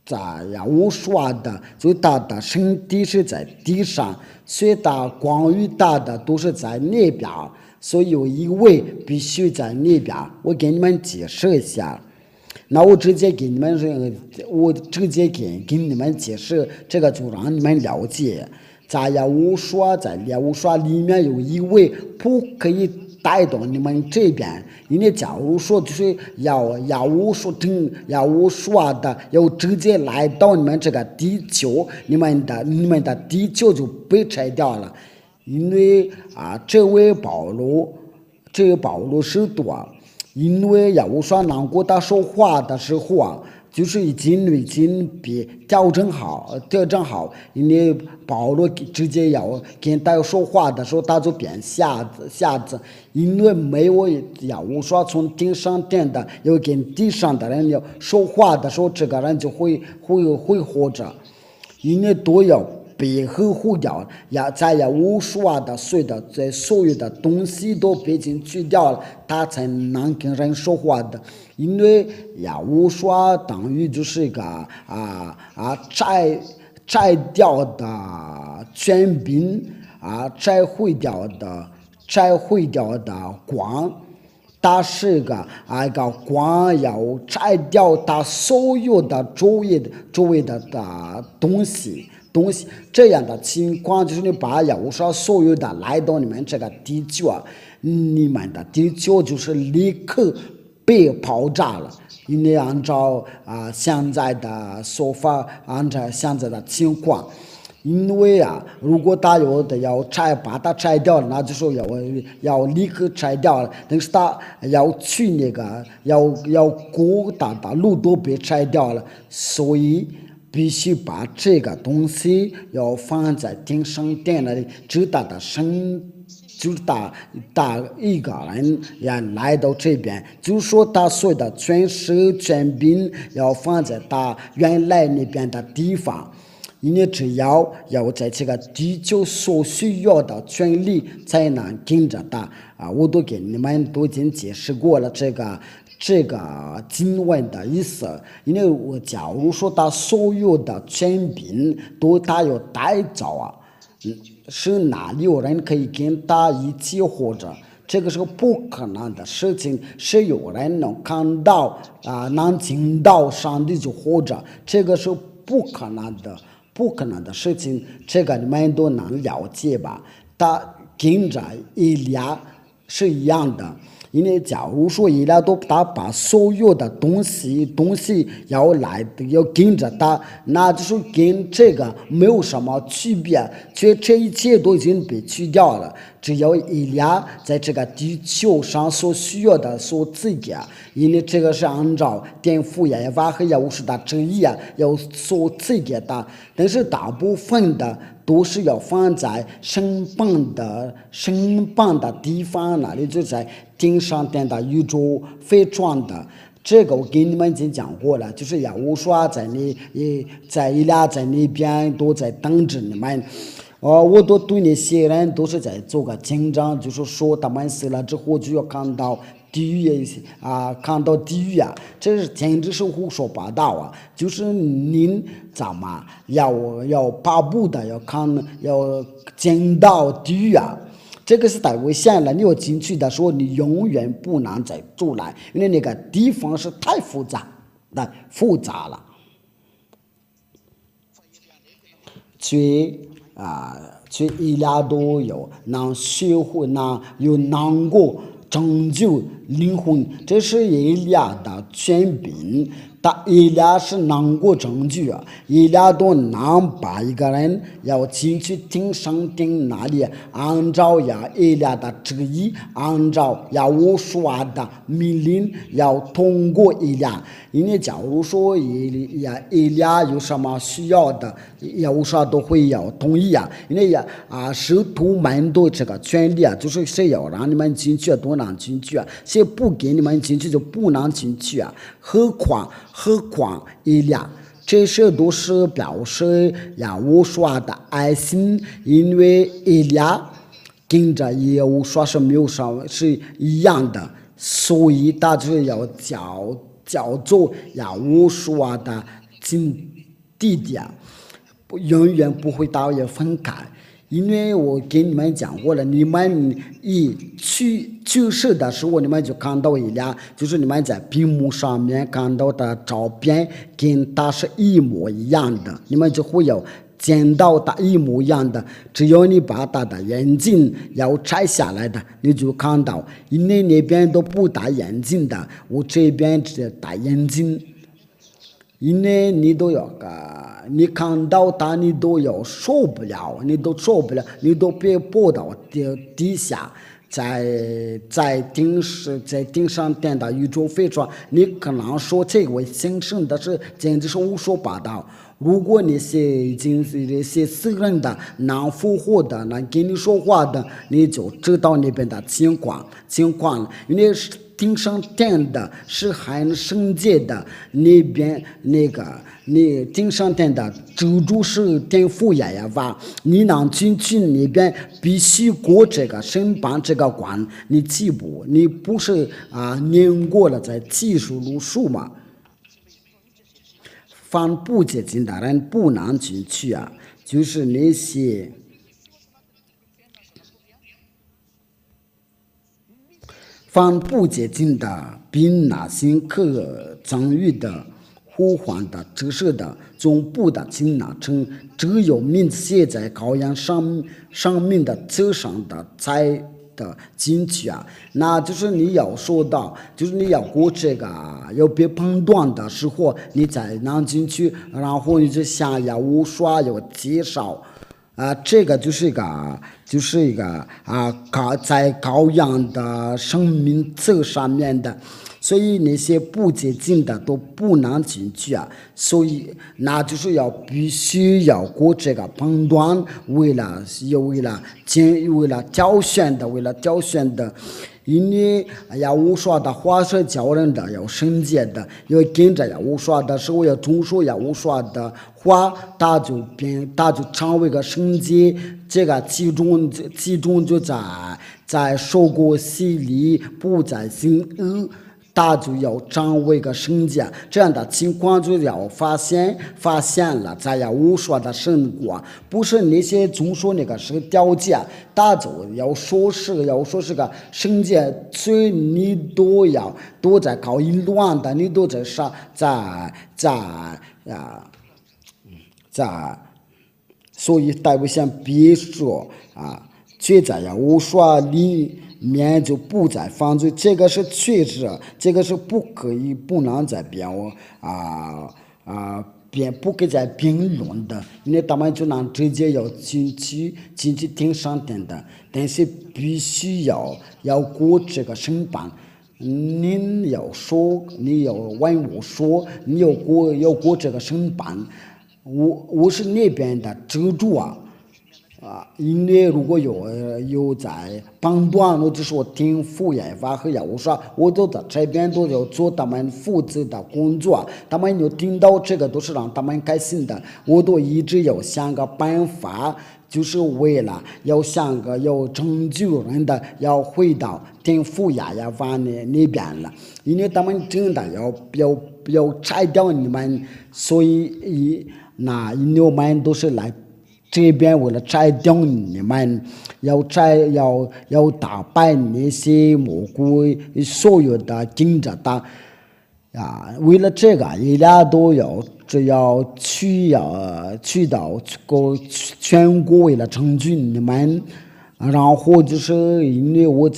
在亚乌刷的就他的身体是在地上，所以他关于他的都是在那边，所以有一位必须在那边。我给你们解释一下，那我直接给你们解释，这个就让你们了解。在亚乌刷里面有一位不可以带到你们这边，因为假如说就是亚乌刷的要直接来到你们这个地球，你们的地球就被拆掉了。因为这位保罗是多，因为亚乌刷难过他说话的时候就是已经被调整好，因为保罗直接要跟他说话的时候，他就变瞎子，因为没有亚乌刷从天上天的要跟地上的人要说话的时候，这个人就会活着，因为都要被呵护掉，在亚乌刷的所有的东西都被进去掉了，他才能跟人说话的。因为亚乌刷等于就是一个摘掉的权柄摘毁掉的光，它是一个光要摘掉它所有的周围的东西，东西。这样的情况就是你把亚乌刷所有的来到你们这个地区啊，你们的地区就是立刻被爆炸了。因为按照现在的说法，按照现在的情况。因为如果他有的把它拆掉了，那就说要立刻拆掉了。但是他要去那个要过的路都被拆掉了，所以必须把这个东西要放在顶上殿那里，直到他就是他一个人也来到这边，就是说他所有的全手全兵要放在他原来那边的地方。因为只要在这个地球所需要的权利才能跟着他我都给你们都已经解释过了这个经文的意思。因为我假如说他所有的权柄都他要带走是哪里有人可以跟他一起活着？这个是个不可能的事情，是有人能看到能听到上帝就活着，这个是不可能的事情，这个你们都能了解吧？他跟着以利亚是一样的。因为假如说以利亚他把所有的东西要跟着他，那就是跟这个没有什么区别，这一切都已经被去掉了。只要以利亚在这个地球上所需要的所自己因为这个是按照天父耶和华和耶和华的旨意要所自己的，但是大部分的都是要放在身旁的地方那里，就在顶上殿的宇宙飞转的。这个我给你们已经讲过了，就是亚乌刷在以利亚在那边都在等着你们。我都对那些人都是在做个紧张，就是说他们死了之后就要看到地狱看到地狱这是简直是胡说八道就是您怎么要巴不得要见到地狱这个是太危险了。你要进去的时候，你永远不能再出来，因为那个地方是太复杂了。去以利亚都有能学会有能够拯救灵魂，这是以利亚的权柄。以利亚是能够拯救以利亚都能把一个人要进去顶上顶那里，按照以利亚的旨意，按照乌刷的命令要通过以利亚。因为假如说以利亚有什么需要的，乌刷都会要同意因为使徒们都这个权利就是谁要让你们进去都能进去谁不给你们进去就不能进去何况以利亚，这些都是表示乌刷的爱心。因为以利亚跟着乌刷是没有是一样的，所以他就要叫做乌刷的弟弟永远不会大家分开。因为我给你们讲过了，你们一去世的时候，你们就看到以利亚，就是你们在屏幕上面看到的照片跟他是一模一样的，你们就会有见到他一模一样的。只要你把他的眼睛要拆下来的，你就看到，因为那边都不戴眼镜的，我这边只戴眼镜。因为你都要你看到他，你都受不了，你都被迫到底下，在顶上殿的宇宙飞船，你可能说这位先生的是简直是胡说八道。如果你是已经是那些死人的、能复活的、能跟你说话的，你就知道那边的情况了。因为顶上殿的是很圣洁的，那边你顶上殿的主是天父耶和华，你能进去那边必须过这个审判这个关，你不是念过了在技术路数嘛？凡不洁净的人不能进去就是那些凡不洁净的，比那些可赠予的呼唤的、指示的、总部的经纳称，只有名字写在羔羊上面的册上的才的进去啊。那就是你要说到，就是你要过这个要被判断的时候，你才能进去，然后你就想要无刷有介绍。这个就是一个在羔羊的生命册上面的，所以那些不接近的都不能进去啊。所以那就是必须要过这个判断，为了挑选的。因为要无说的话是教人的，要圣洁的，要跟着要无说的时候要遵守要无说的话，他就成为个圣洁。这个其中就在受过洗礼，不再行恶。他就要成为个圣洁，这样的情况就要发现了，才要无说的神果，不是那些总说那个是个条件，他就要说是个圣洁，所以你都在搞淫乱的，你都在所以大卫想别说却在要无说里面就不再犯罪，这个是确实，这个是不能再不可以再评论的，因为他们就能直接要进去听上天的，但是必须要过这个审判。你要问我说，你要过这个审判，我是那边的支柱因为如果有在判断，或者说听副业法和业务上，我都在这边都要做他们负责的工作，他们有听到这个都是让他们开心的，我都一直要想个办法，就是为了要想个要拯救人的，要回到听副业法那边了，因为他们真的要拆掉你们，所以因为我们都是来这边为了拆掉你们，要打败那些蘑菇所有的竞争的为了这个，一俩都只要去到全国为了成就你们，然后就是因为我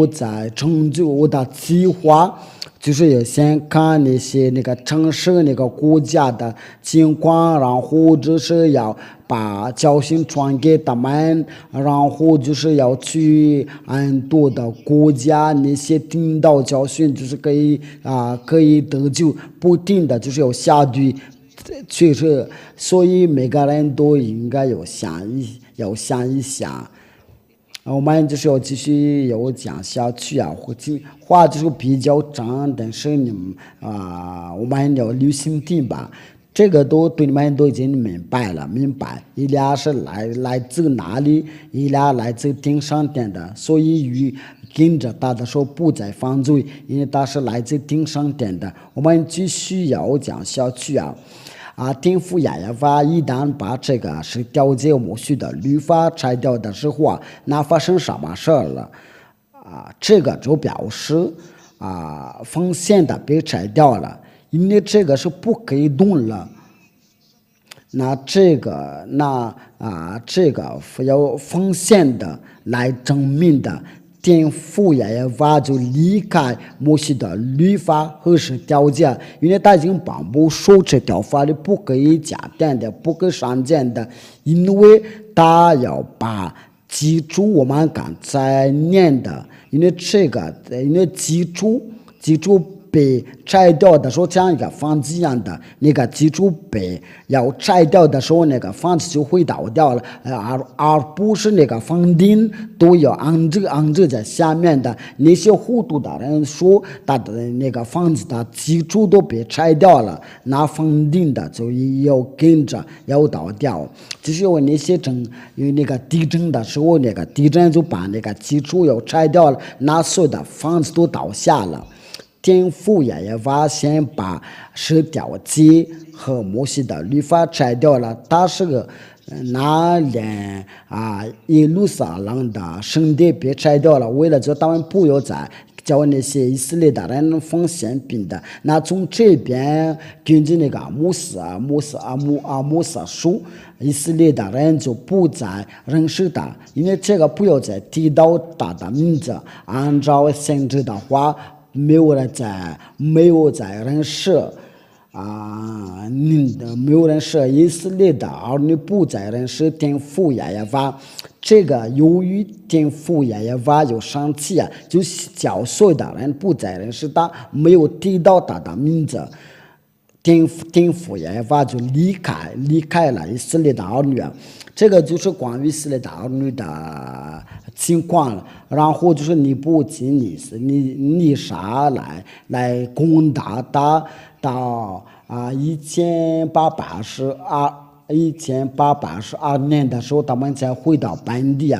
在成就我的计划。就是要先看那个城市那个国家的情况，然后就是要把教训传给他们，然后就是要去很多的国家那些听到教训，就是可以得救，不停的就是要下去，确实，所以每个人都应该要想一想。我们就是要继续要讲下去话就是比较长，但是你们我们要留心听吧。这个都对你们都已经明白，一俩是来自哪里，一俩来自天上天的，所以跟着他的说不再犯罪，因为他是来自天上天的。我们继续要讲下去天父亚亚法一旦把这个是调节摩西的律法拆掉的时候那发生什么事了这个就表示奉献的被拆掉了，因为这个是不可以动了。这个要奉献的来证明的。天父亚法就离开摩西的律法和是条件，因为他已经颁布说这条法律不可以加点的，不可以删减的，因为他要把记住我们刚才念的，因为记住被拆掉的时候，像一个房子一样的，那个基础被要拆掉的时候，那个房子就会倒掉了，而不是那个房顶都要安置在下面的。那些糊涂的人说，他的那个房子的基础都被拆掉了，那房顶的就要跟着要倒掉。就是有那些有那个地震的时候，那个地震就把那个基础要拆掉了，那所有的房子都倒下了。天父也发现把十条诫和摩西的律法拆掉了，他是个耶路撒冷的圣殿被拆掉了，为了叫他们不要再叫那些以色列的人奉献饼的。那从这边根据那个摩西书，以色列的人就不再认识他，因为这个不要再提到他的名字。按照先知的话，没有再认识。没有人是以色列的儿女不再认识天父耶和华。这个由于天父耶和华有生气就叫所有的人不再认识他，没有提到他的名字。天父耶和华就离开了以色列的儿女。这个就是关于以色列的儿女的情况了。然后就是尼布甲尼撒来攻打他。到1882年的时候，他们才回到本地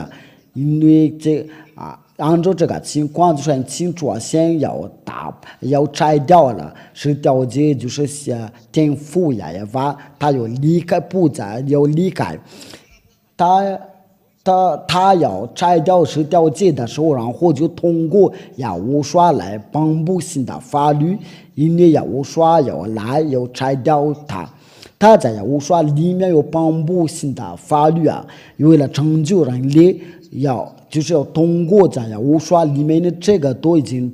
因为按照这个情况，就是很清楚，先要拆掉了，是掉界，就是天父耶和华，他要离开，不再要离开，他要拆掉是掉界的时候，然后就通过亚乌刷来颁布新的法律，因为亚乌刷要拆掉他在亚乌刷里面有颁布新的法律为了拯救人类，就是要通过在亚乌刷里面的这个都已经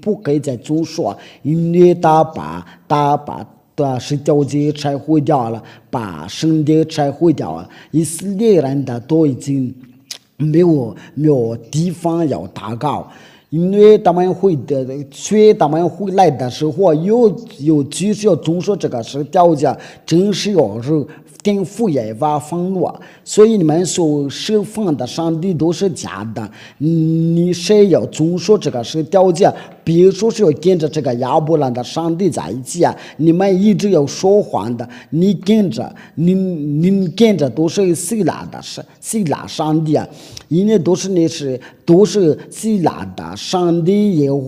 不可以再遵守，因为他把十条街拆毁掉了，把圣殿拆毁掉了，以色列人的都已经没有地方要祷告，因为他们回来的时候，又就是要遵守这个十条街，真是要是天父耶和华愤怒，所以你们所释放的上帝都是假的。你谁要遵守这个十条街，比如说是要跟着这个亚伯兰的上帝在一起你们一直要说谎的，你跟着都是希腊上帝因为都是希腊的上帝耶和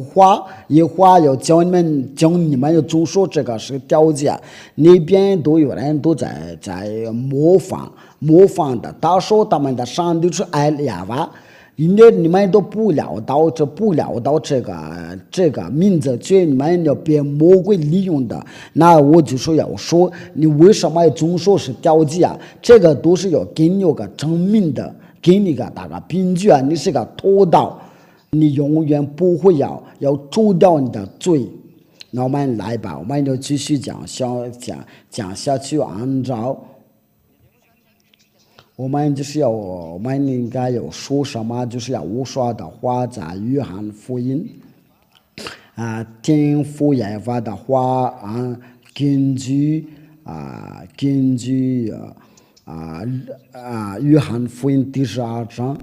华要教你们要遵守这个十条街，那边都有人都在模仿的，他说他们的上帝是埃利亚娃，因为你们都不聊到这个名字，所以你们要被魔鬼利用的。那我就说要说你为什么要遵守是条件这个都是要给你个证明的，给你个大个凭据你是个偷盗，你永远不会要除掉你的罪。那我们来吧，我们就继续讲下去，按照我们应该要说什么，就是要无说的话，在约翰福音天父耶和华的话根据约翰福音第12章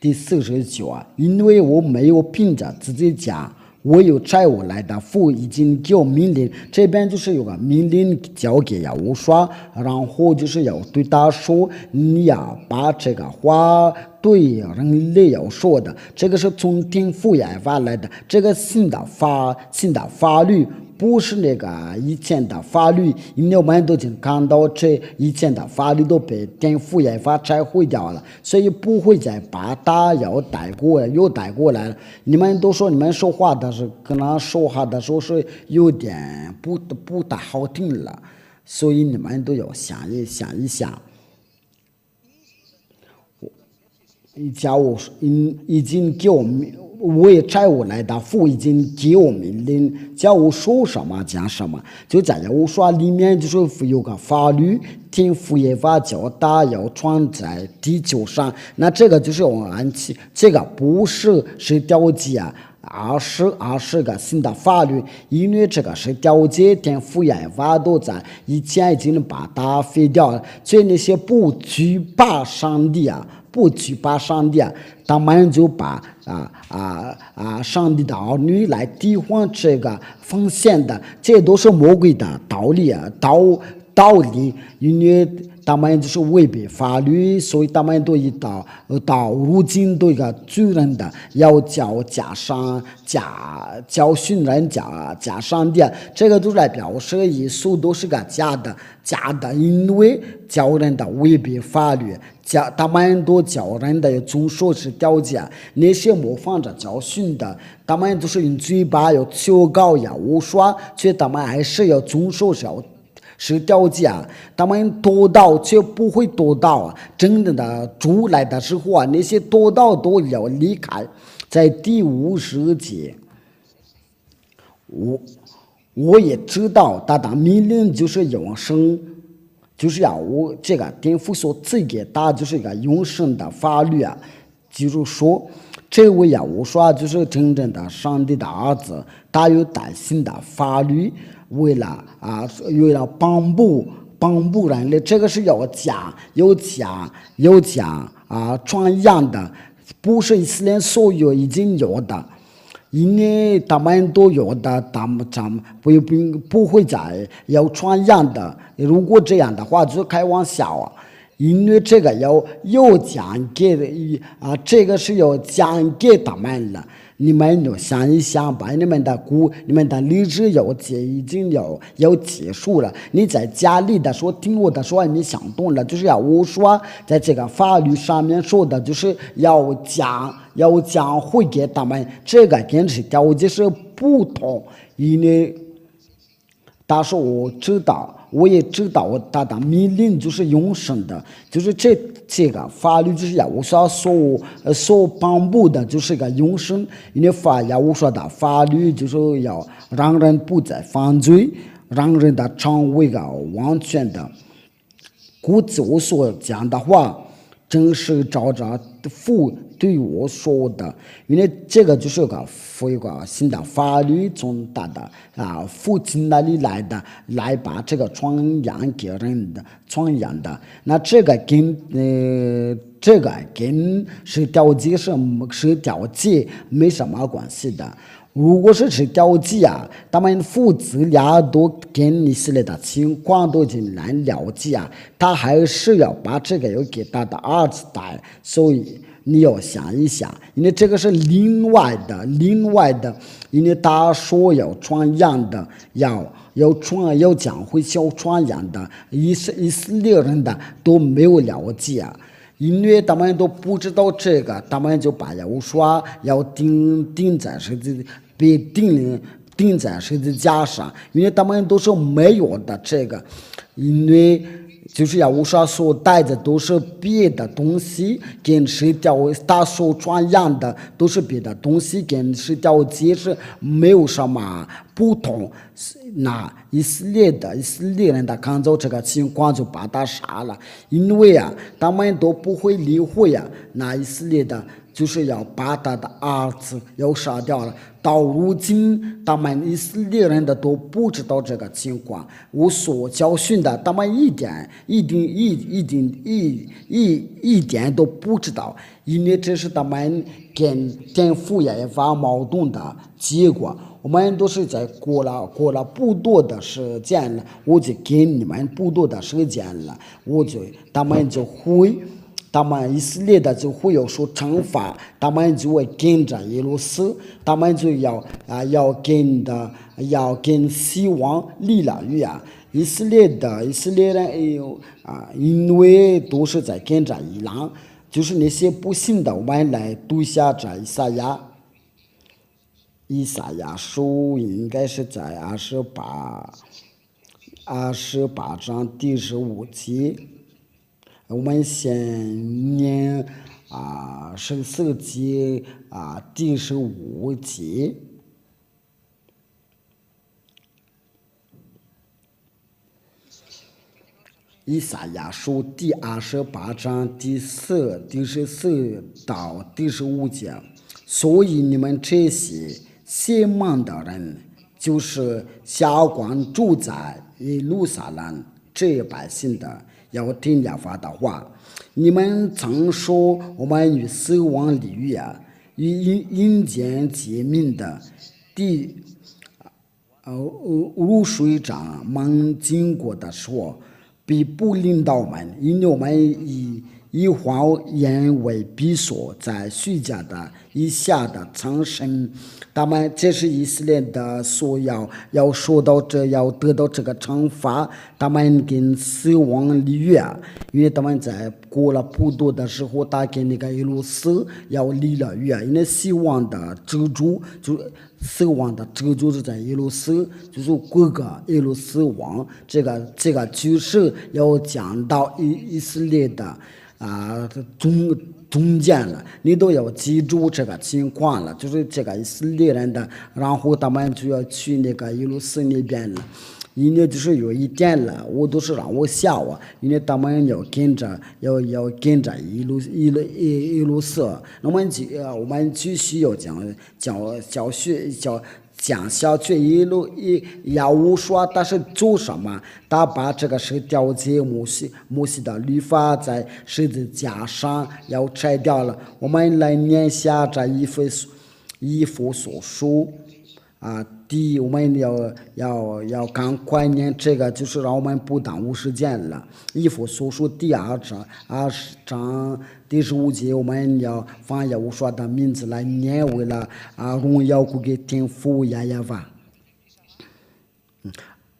第49因为我没有凭着自己讲，我有差我来的父已经给我命令，这边就是有个命令交给亚乌刷，然后就是要对他说，你要把这个话对人类要说的，这个是从天父耶和华来的，这个新的法律不是那个以前的法律，因为我们都已经看到这以前的法律都被天父耶和华拆毁掉了，所以不会再把它又带过来了。你们都说你们说话的是可能说话的时候是有点不大好听了，所以你们都要想一想。假如已经给我们为差我来的父已经给我命令，叫我说什么讲什么，就在我说里面就是有个法律，天父耶和华叫他要传在地球上，那这个就是我们这个不是条街而是个新的法律，因为这个是条街天父耶和华都在以前已经把它废掉了，所以那些不惧怕上帝他们就把上帝的儿女来替换这个奉献的，这都是魔鬼的道理道理，因为他们就是违背法律，所以他们都到如今都一个罪人的要加上教训人加上的，这个都是来表示耶稣都是个假的，因为教人的违背法律。他们都教人的遵守是条件，那些模仿着教训的，他们都是用嘴巴要求告呀无说，却他们还是要遵守是条件，他们多到却不会多到，真正的主来的时候啊，那些多到都要离开。在第50节，我也知道他的命令就是永生。就是我这个天父所赐给他就是一个永生的法律啊，就是说这位我说就是真正的上帝的儿子，他有带新的法律，为了帮助人类，这个是要讲传扬的，不是以色列所有已经有的。因为他们都有的，他们不会再要传扬的。如果这样的话，就开玩笑啊。因为这个要讲给这个是要讲给他们了。你们就想一想吧，你们的理智已经要结束了。你在家里的时候听我的说，你想懂了，就是我说在这个法律上面说的，就是要讲会给他们，这个跟是条件是不同，因为但是我也知道他的命令就是永生的，就是这个法律就是我所颁布的就是个永生，因为我说的法律就是要让人不再犯罪，让人的成为个完全的。故此我所讲的话，真是照着父对我说的，因为这个就是一个新的法律从他的父亲那里来的，来把这个传扬给人的传扬的。那这个跟是条件没什么关系的。如果是条件他们父子俩都跟以色列的情况都已经难了解他还是要把这个要给他的儿子带，所以你要想一想，因为这个是另外的，因为他说要传扬的，要讲会传扬的，以色列人的都没有了解因为他们都不知道这个，他们就把要说要钉在被钉在十字架上，因为他们都是没有的这个，因为就是我所带的都是别的东西，跟他所传扬的都是别的东西，跟条件是没有什么不同。那以色列人的看到这个情况就把他杀了，因为他们都不会理会那以色列的就是要把他的儿子要杀掉了。到如今他们以色列人的都不知道这个情况，我所教训的他们一点都不知道，因为这是他们跟天父也发矛盾的结果。我们都是在过了不多的时间了，我就给你们不多的时间了，他们以色列的就会有受惩罚，他们就会跟着耶路死，他们就要跟希望离了远。以色列人因为都是在跟着伊朗，就是那些不信的，我们来读一下这以赛亚书应该是在28章第15节。我们先念14节第15节。以赛亚书第28章第14到第15节。所以你们这些邪门的人，就是下官住在耶路撒冷这百姓的，要听耶和华的话。你们曾说我们与死亡离远，与阴间结命的入水长们经过的时候，必不领导们，因为我们以黄岩为比索，在虚假的以下的苍生，他们这是以色列的所要受到要得到这个惩罚，他们跟死亡立约，因为他们在过了普渡的时候，他跟那个耶路斯要立了约，因为死亡的咒诅死亡的咒诅是在耶路斯，就是各个耶路斯王，这个趋势要讲到以色列的中间了，你都要记住这个情况了，就是这个以色列人的，然后他们就要去那个耶路撒那边了。因为就是有一点了，我都是让我笑啊，因为他们要跟着一路色，我们继续要讲下去要我说，但是做什么？他把这个是调节摩西的律法在十字架上要拆掉了。我们来念下这以弗所书我们要赶快念这个，就是让我们不耽误时间了。以弗所书第2章第15节，我们要放耶和华的名字来念，为了荣耀归给天父耶和华。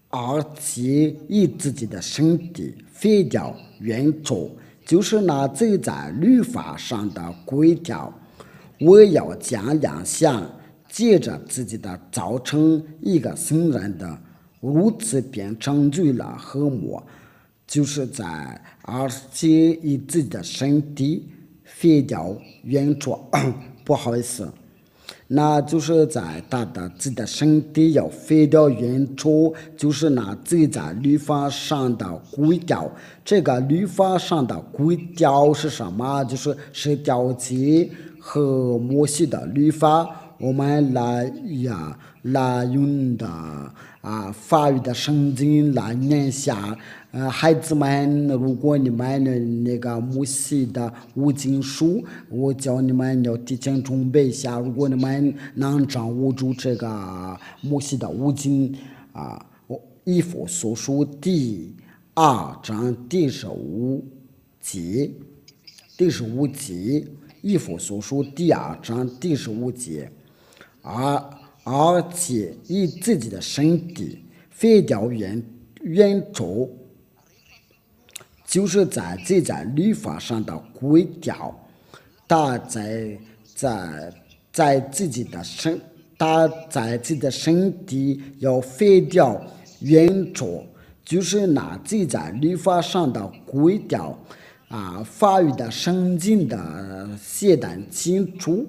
而且以自己的身体废掉原则，就是那走在律法上的规条。我要将两项借着自己的造成一个新人的，如此便成就了和睦，就是在而且以自己的身体废掉原则，不好意思，那就是在他的自己的身体要废掉原则，就是那走在律法上的规条。这个律法上的规条是什么？就是十条诫和摩西的律法。我们来用的法语的圣经来念下。孩子们，如果你们那个摩西的五经书，我教你们要提前准备一下。如果你们能掌握住这个摩西的五经以弗所书第2章第15节，以弗所书第2章第15节。而且以自己的身体废掉原则，就是在这律法上的规条。他在自己的身体要废掉原则，就是拿这律法上的规条法语的圣经的写得清楚。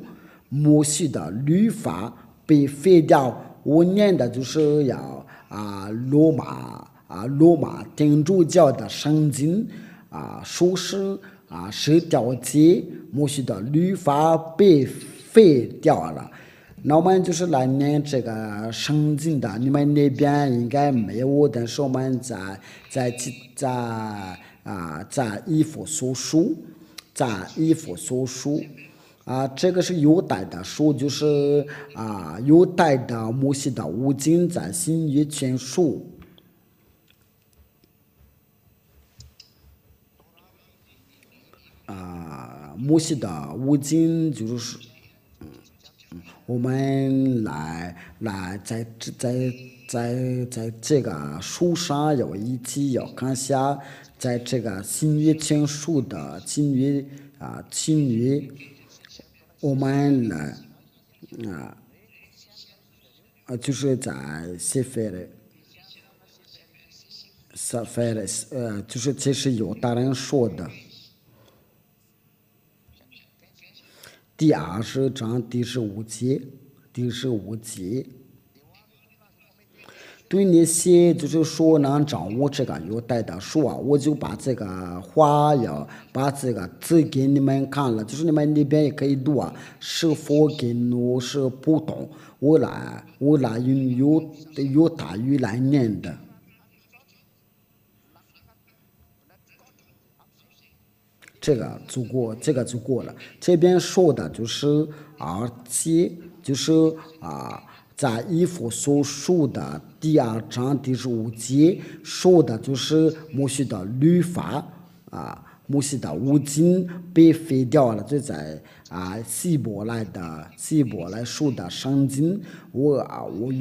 摩西的律法被废掉，我念的就是要罗马天主教的圣经说是10条诫，摩西的律法被废掉了。那我们就是来念这个圣经的，你们那边应该没有，但是我们在以弗所书，这个是犹太的书，就是犹太的摩西的五经在新约全书。摩西的五经就是我们来在这个书上要一起要看下，在这个新约全书的新约。我们来就是在西非的就是这是犹太人说的。第20章第15节，对那些就是说能掌握这个犹太的书我就把这个话把这个字给你们看了，就是你们那边也可以读是否跟我是不懂，我来用犹太语来念的。这个就过了。这边说的就是而且就是在以弗所书的第2章第15节说的就是摩西的律法摩西的五经被废掉了，就在希伯来书的圣经，我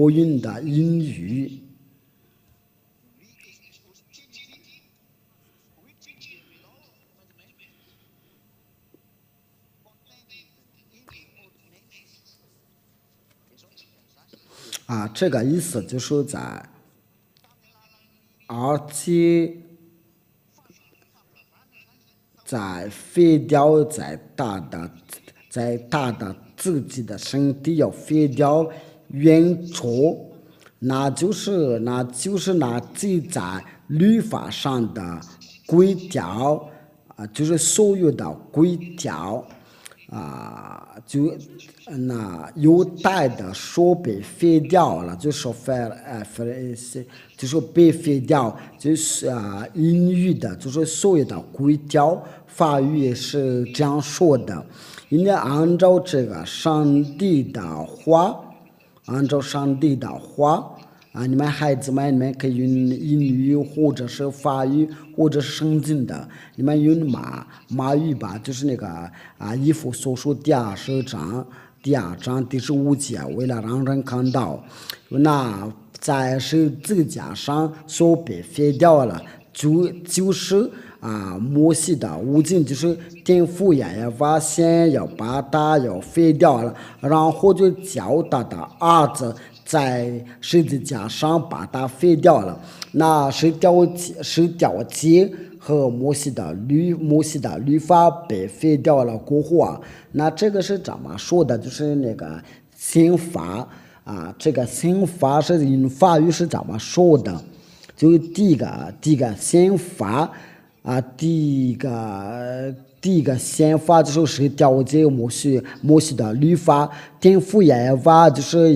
用的英语。这个意思就是而且在废掉在大的自己的身体要废掉原错，那就是那记在律法上的规条就是所有的规条那犹太的说被废掉了，就是就是被废掉，就是英语的，就是所有的规条，法语也是这样说的。因为按照这个上帝的话，你们孩子们，你们可以用英语或者是法语或者是圣经的，你们用马语吧，就是那个以弗所书第2章第15节，为了让人看到，那在十字架上所被废掉了，就是摩西的五经，就是天父也发现要把它要废掉了，然后就叫他的儿子在十字架上把它废掉了。那十条诫和摩西的律法被废掉了过后那这个是怎么说的？就是那个刑罚这个刑罚是用法语是怎么说的？就第一个刑罚第一个宪法就是调节摩西的律法，天父也法就是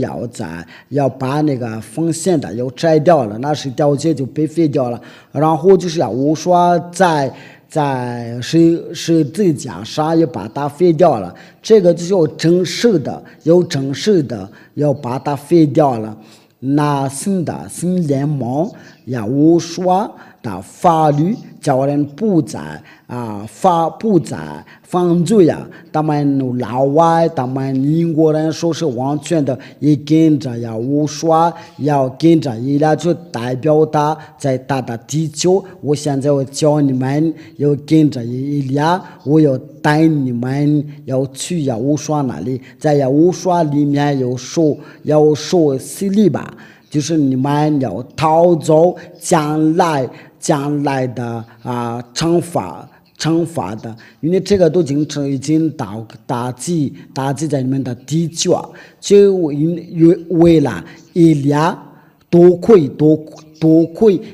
要把那个奉献的要摘掉了，那是调节就被废掉了。然后就是我说在十字架上要把它废掉了，这个就是要正式的要把它废掉了。那新联盟也我说的法律叫人不再犯罪他们老外他们英国人说是完全的也跟着我说要跟着伊拉就代表他在他的地球，我现在我教你们要跟着伊拉，我要带你们要去我说哪里，在我说里面要说洗礼吧，就是你们要逃走将来的惩罚的，因为这个都已经打击在你们的地球就为了伊俩多亏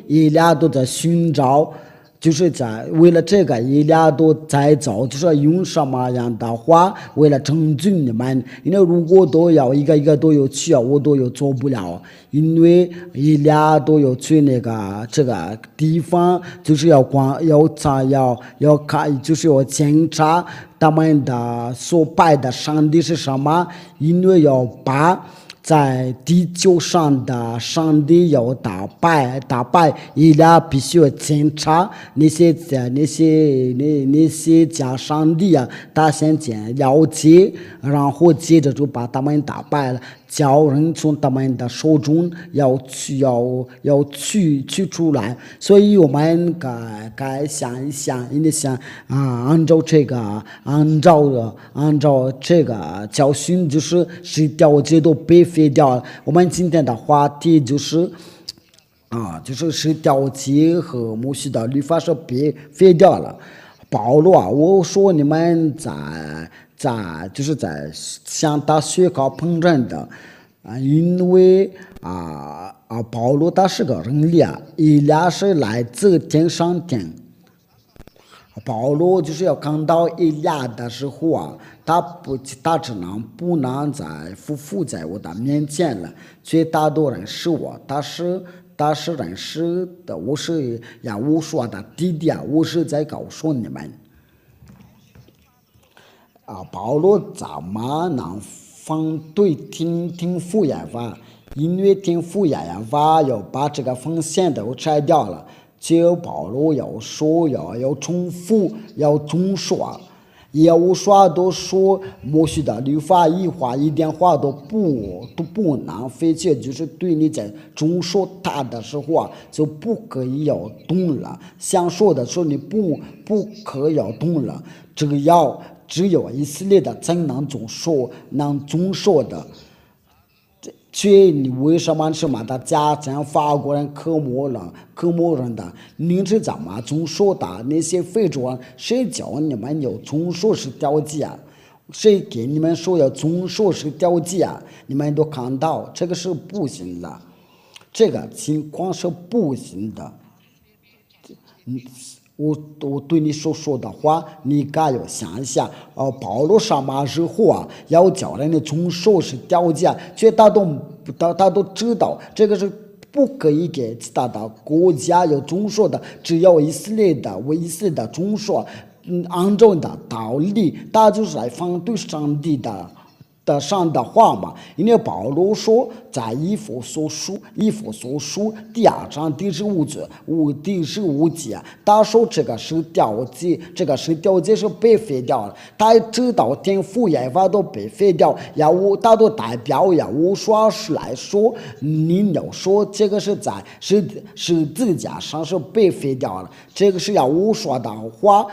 伊俩都在寻找，就是在为了这个伊俩都在找，就是用什么样的话为了拯救你们，因为如果都要一个都有去我都有做不了，因为伊俩都有去这个地方，就是要看，就是要检查他们的所拜的上帝是什么，因为要把在地球上的上帝要打败，伊俩必须要检查那些假上帝他先了解，然后接着就把他们打败了，叫人从他们的手中要取出来。所以我们该想一想，按照这个教训，就是十条诫都被废掉了。我们今天的话题就是十条诫和摩西的律法是被废掉了。保罗我说你们就是在向他学考烹饪的因为保罗他是个人力伊俩是来自天上天。保罗就是要看到伊俩的时候他不能再伏在我的面前了，绝大多人是我，他是认识的，我是我说的弟弟我是在告诉你们保罗怎么能反对听副研发，因为听副研发要把这个风险都拆掉了，就保罗要说要重复要重说。业务说都说摩西的律法一话一点话都不能废弃，就是对你在中说他的时候啊，就不可以要动了。想说的时候你不可要动了，只有以色列的才能中说的。这你为什么是把家乡法国人、科摩人的？你是怎么中说的？那些非洲人谁教你们有中说是调剂啊？谁给你们说要中说是调剂啊？你们都看到这个是不行的，这个情况是不行的。我对你所说的话，你该要想一下。保罗上马之后啊，要叫人的中说是调剂，却他都知道这个是不可以给其他的国家有中说的，只要以色列的中说，按照的道理，他就是来反对上帝上的话嘛。因为保罗说在以弗所书第2章第15节，他说这个是调剂是被废掉了。他知道听副研发都被废掉，他都代表说是来说，你要说这个是自家上是被废掉了，这个是说的话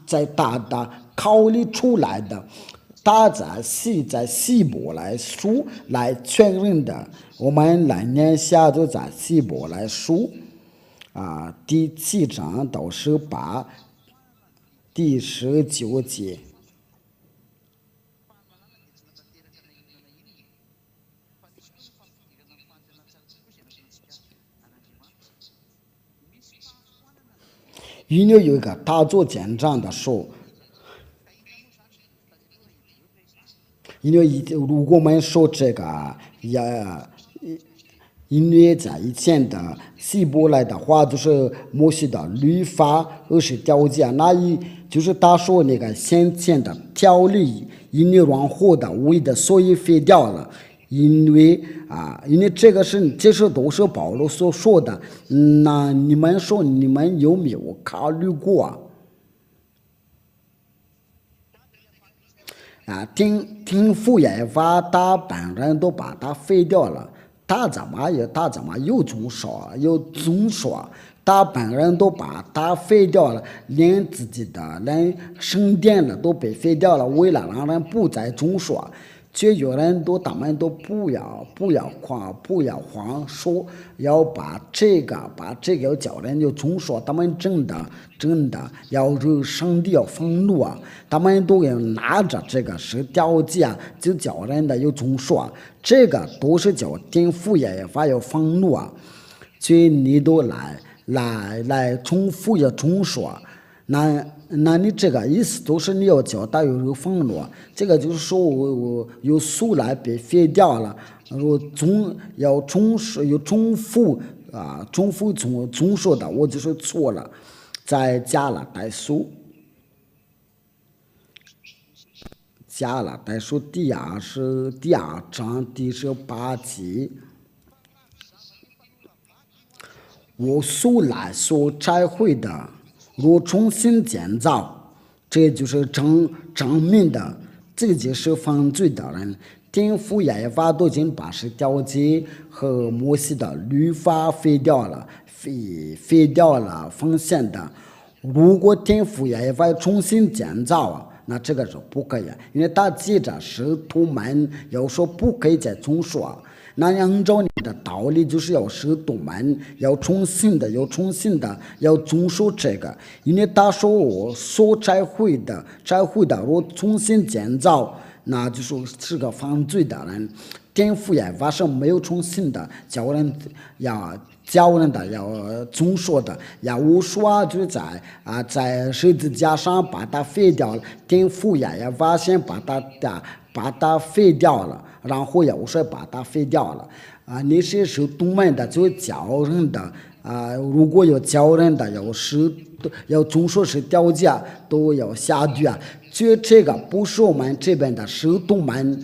在大的考虑出来的。他在希伯来书来确认的，我们来念下就在希伯来书第7章到18第19节。因为有一个他做见证的时候，因为如果我们说这个因为在以前的希伯来的话，就是摩西的律法是调剂，那就是他说那个先前的条例，因为软和的无意的，所以废掉了。因为这都是保罗所说的。那你们说你们有没有考虑过听副研发，他本人都把它废掉了，他怎么又中说？他本人都把它废掉了，连自己的圣殿了都被废掉了，为了让人不再中说。就有人他们都不要慌，说要把这个要叫人就中说，他们真的要惹上帝要愤怒啊！他们都要拿着这个是调剂就叫人的有中说，这个都是叫听副业法要愤怒啊！所以你都来重复要中说。那你这个意思都是你要叫他有愤怒，这个就是说我有素来被废掉了，我要重复重说的，我就是错了，再加了代数第2章第18节，我素来所摘回的。若重新建造，这就是证明的自己是犯罪的人。听副研发都已经把是调剂和摩西的律法废掉了风险的。如果听副研发重新建造那这个是不可以，因为他记着使徒们要说不可以再重说。那按照你的道理，就是要使徒们要重新的要遵守这个，因为他说我所摘回的我重新建造，那就说是个犯罪的人。颠覆研发是没有重新的教人的要遵守的，我说就是在十字架上把它废掉了，颠覆研发先把它废掉了，然后要说把它废掉了那些是东门的就教人的如果有教人的要遵守是调价都要下去就这个不是我们这边的使徒们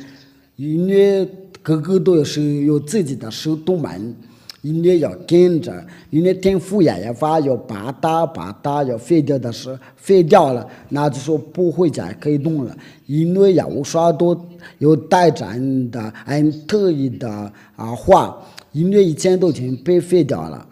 音乐个个都是有自己的手动门，音乐要跟着，音乐天赋也发要把它要废掉的时候废掉了，那就说不会再可以动了。因为有啥都有带战的特意的话，音乐以前都已经被废掉了。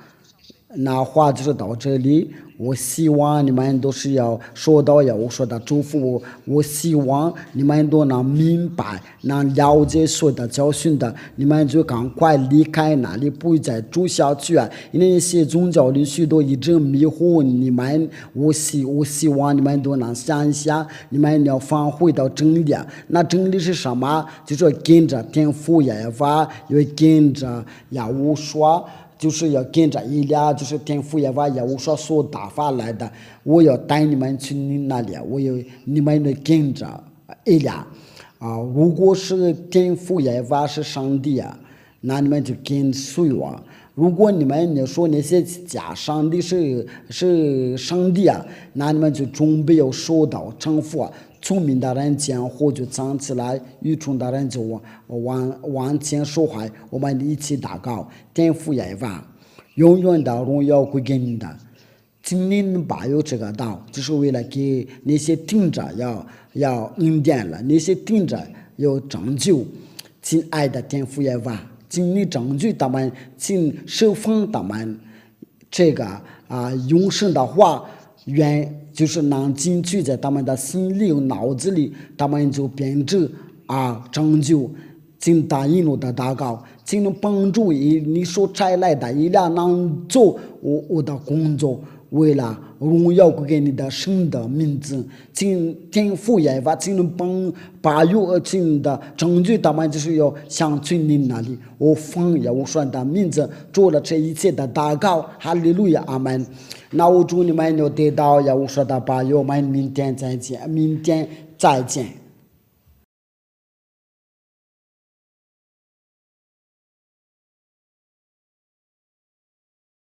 那话就是到这里，我希望你们都是要说到我说的祝福我希望你们都能明白，能了解说的教训的，你们就赶快离开那里，不会再住下去啊！因为那些宗教里许多一直迷惑你们，我希望你们都能想一想，你们要返回到真理。那真理是什么？就是跟着天父耶和华，又跟着耶和华。就是要跟着伊俩，就是天父也把耶和华所打发来的，我要带你们去那里，你们得跟着伊俩如果是天父耶和华是上帝那你们就跟随我。如果你说那些假上帝是上帝那你们就准备要受到惩罚。聪明的人讲话就站起来，愚蠢的人就往前说话。我们一起祷告，天父耶和华，永远的荣耀归给你的。今年把有这个道，就是为了给那些听者要恩典了，那些听者有拯救。亲爱的天父耶和华，请你拯救他们，请释放他们这个永生的话，就是能进去在他们的心里脑子里，他们就变成拯救。请答应我的祷告，请能帮助你所差来的一辆能做我的工作，为了荣耀归给你的神的名字。请天父耶和华，请能把有情的拯救他们，就是要向去你那里。我奉耶和华的名字做了这一切的祷告，哈利路亚，阿门。那我祝你们有得到耶和华的保佑，我们明天再见。